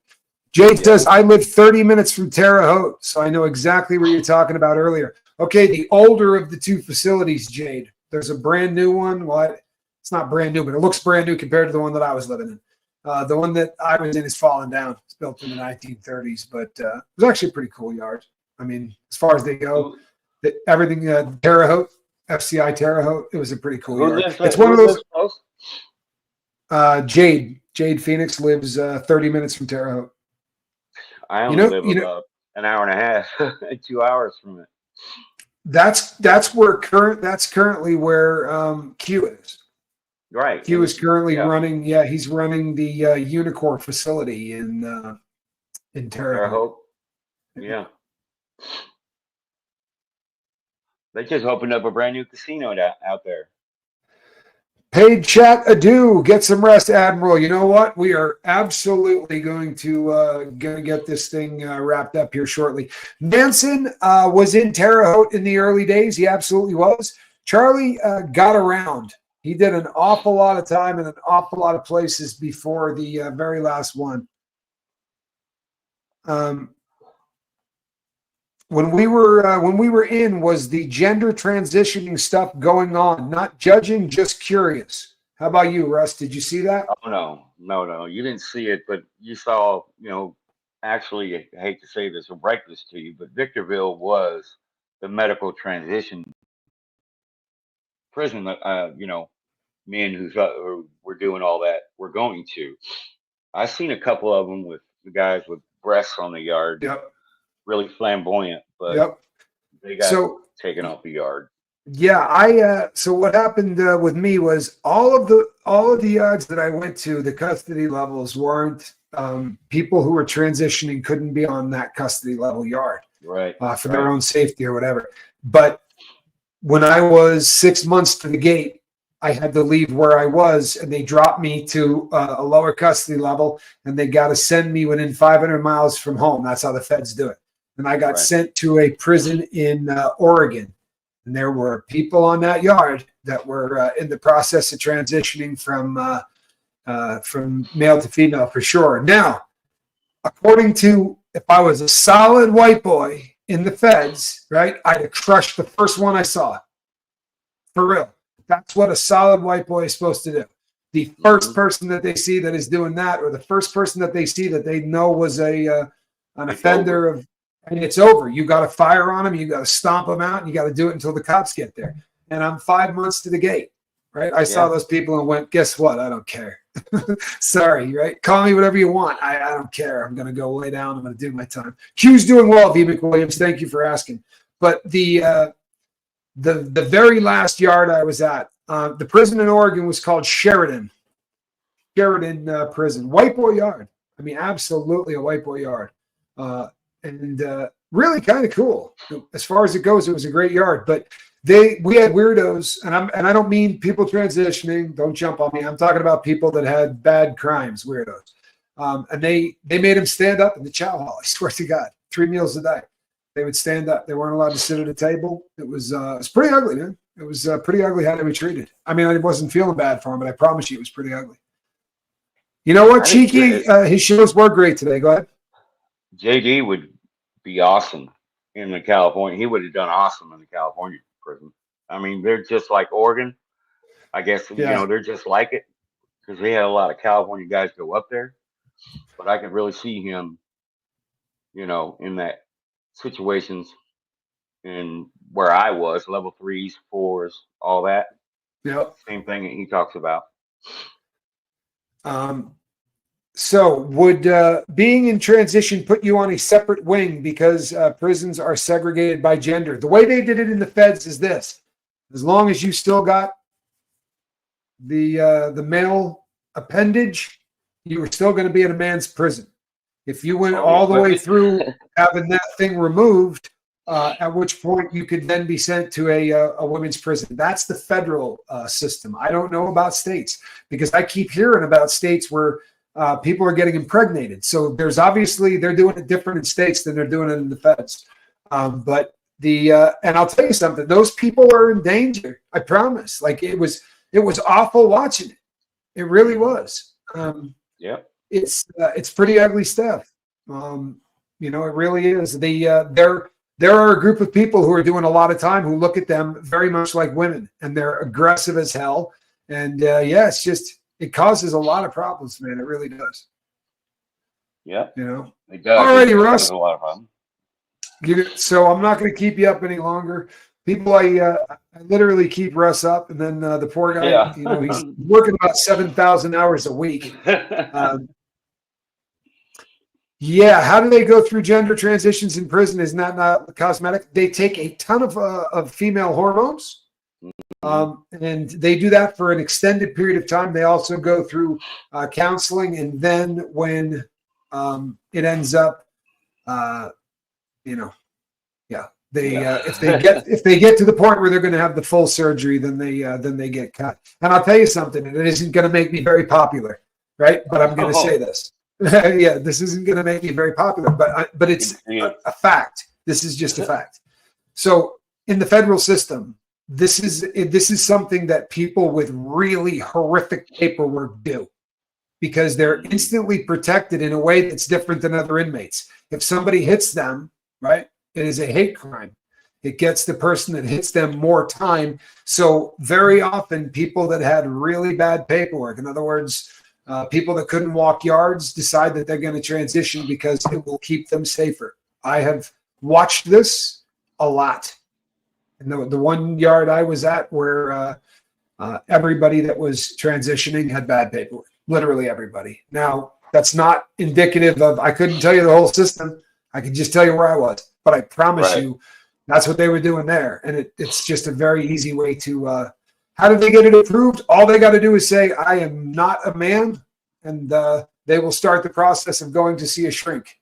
Jade says, I live 30 minutes from Terre Haute, so I know exactly what you're talking about earlier. Okay, the older of the two facilities, Jade. There's a brand new one. Well, it's not brand new, but it looks brand new compared to the one that I was living in. The one that I was in is fallen down. It's built in the 1930s, but it was actually a pretty cool yard. I mean, as far as they go, everything Terre Haute, FCI Terre Haute, it was a pretty cool yard. It's one of those. Jade Phoenix lives 30 minutes from Terre Haute. I only live about an hour and a half, 2 hours from it. That's currently where Q is. Right. Q is currently running. Yeah, he's running the Unicorn facility in Terre Haute. Yeah. They just opened up a brand new casino out there. Paid chat adieu. Get some rest, Admiral. You know what? We are absolutely going to get this thing wrapped up here shortly. Manson was in Terre Haute in the early days. He absolutely was. Charlie got around. He did an awful lot of time in an awful lot of places before the very last one. When we were in, was the gender transitioning stuff going on? Not judging, just curious. How about you, Russ? Did you see that? Oh no, you didn't see it, but you saw. Actually, I hate to say this or break this to you, but Victorville was the medical transition prison that men who were doing all that were going to. I seen a couple of them with the guys with breasts on the yard. Yep. Really flamboyant, but they got taken off the yard. Yeah, so what happened with me was all of the yards that I went to, the custody levels weren't people who were transitioning couldn't be on that custody level yard, right? For their own safety or whatever. But when I was 6 months to the gate, I had to leave where I was, and they dropped me to a lower custody level, and they got to send me within 500 miles from home. That's how the feds do it. And I got sent to a prison in Oregon. And there were people on that yard that were in the process of transitioning from male to female for sure. Now, according to, if I was a solid white boy in the feds, right, I'd have crushed the first one I saw. For real. That's what a solid white boy is supposed to do. The first person that they see that is doing that, or the first person that they see that they know was an offender of, and it's over. You got to fire on them. You got to stomp them out, and you got to do it until the cops get there. And I'm 5 months to the gate, right? I saw those people and went, guess what? I don't care. Sorry, right? Call me whatever you want. I don't care. I'm going to go lay down. I'm going to do my time. Q's doing well, V. McWilliams. Thank you for asking. But the very last yard I was at, the prison in Oregon was called Sheridan Prison. White boy yard. I mean, absolutely a white boy yard. And really kind of cool. As far as it goes, it was a great yard. But we had weirdos, and I don't mean people transitioning. Don't jump on me. I'm talking about people that had bad crimes, weirdos. And they made them stand up in the chow hall. I swear to God, 3 meals a day. They would stand up. They weren't allowed to sit at a table. It was pretty ugly, man. It was pretty ugly how they were treated. I mean, I wasn't feeling bad for them, but I promise you it was pretty ugly. You know what, Cheeky? His shows were great today. Go ahead. JD would be awesome in the California. He would have done awesome in the California prison. I mean, they're just like Oregon. I guess, they're just like it because they had a lot of California guys go up there. But I could really see him, in that situations in where I was, level 3s, 4s, all that. Yep. Same thing that he talks about. So would being in transition put you on a separate wing because prisons are segregated by gender? The way they did it in the feds is this: as long as you still got the male appendage, you were still going to be in a man's prison. If you went all the way through having that thing removed, at which point you could then be sent to a women's prison. That's the federal system. I don't know about states because I keep hearing about states where people are getting impregnated. So there's obviously they're doing it different in states than they're doing it in the feds. But and I'll tell you something, those people are in danger. I promise. Like it was awful watching it. It really was. Yeah. It's pretty ugly stuff. It really is. There are a group of people who are doing a lot of time who look at them very much like women, and they're aggressive as hell. And it's just, it causes a lot of problems, man. It really does. Yeah. It does. Alrighty, Russ. A lot of problems. So I'm not going to keep you up any longer. People, I literally keep Russ up, and then the poor guy, he's working about 7,000 hours a week. How do they go through gender transitions in prison? Isn't that not cosmetic? They take a ton of female hormones, and they do that for an extended period of time. They also go through counseling, and then when it ends up, if they get to the point where they're going to have the full surgery, then they get cut. And I'll tell you something, and it isn't going to make me very popular, right? But I'm going to say this. This isn't going to make me very popular, but it's a fact. This is just a fact. So in the federal system, this is something that people with really horrific paperwork do because they're instantly protected in a way that's different than other inmates. If somebody hits them, right, it is a hate crime. It gets the person that hits them more time. So very often people that had really bad paperwork, in other words, people that couldn't walk yards, decide that they're going to transition because it will keep them safer. I have watched this a lot. And the one yard I was at where everybody that was transitioning had bad paperwork, literally everybody. Now, that's not indicative of, I couldn't tell you the whole system. I could just tell you where I was. But I promise you, that's what they were doing there. And it's just a very easy way to how do they get it approved? All they got to do is say, I am not a man, and they will start the process of going to see a shrink.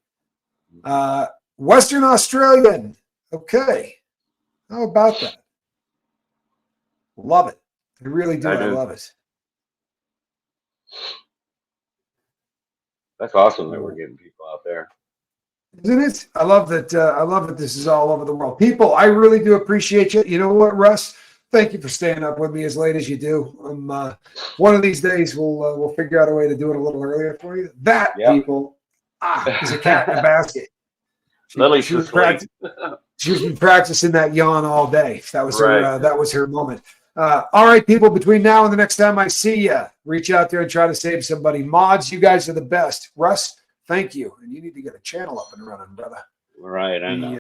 Western Australian. Okay. How about that? Love it. I really do. I love it. That's awesome that we're getting people out there. Isn't it? I love that. I love that this is all over the world. People, I really do appreciate you. You know what, Russ? Thank you for staying up with me as late as you do. One of these days, we'll figure out a way to do it a little earlier for you. That, people, is a cat in a basket. She was practicing that yawn all day. That was her. That was her moment. All right, people. Between now and the next time I see you, reach out there and try to save somebody. Mods, you guys are the best. Russ, thank you. And you need to get a channel up and running, brother. Right, I know.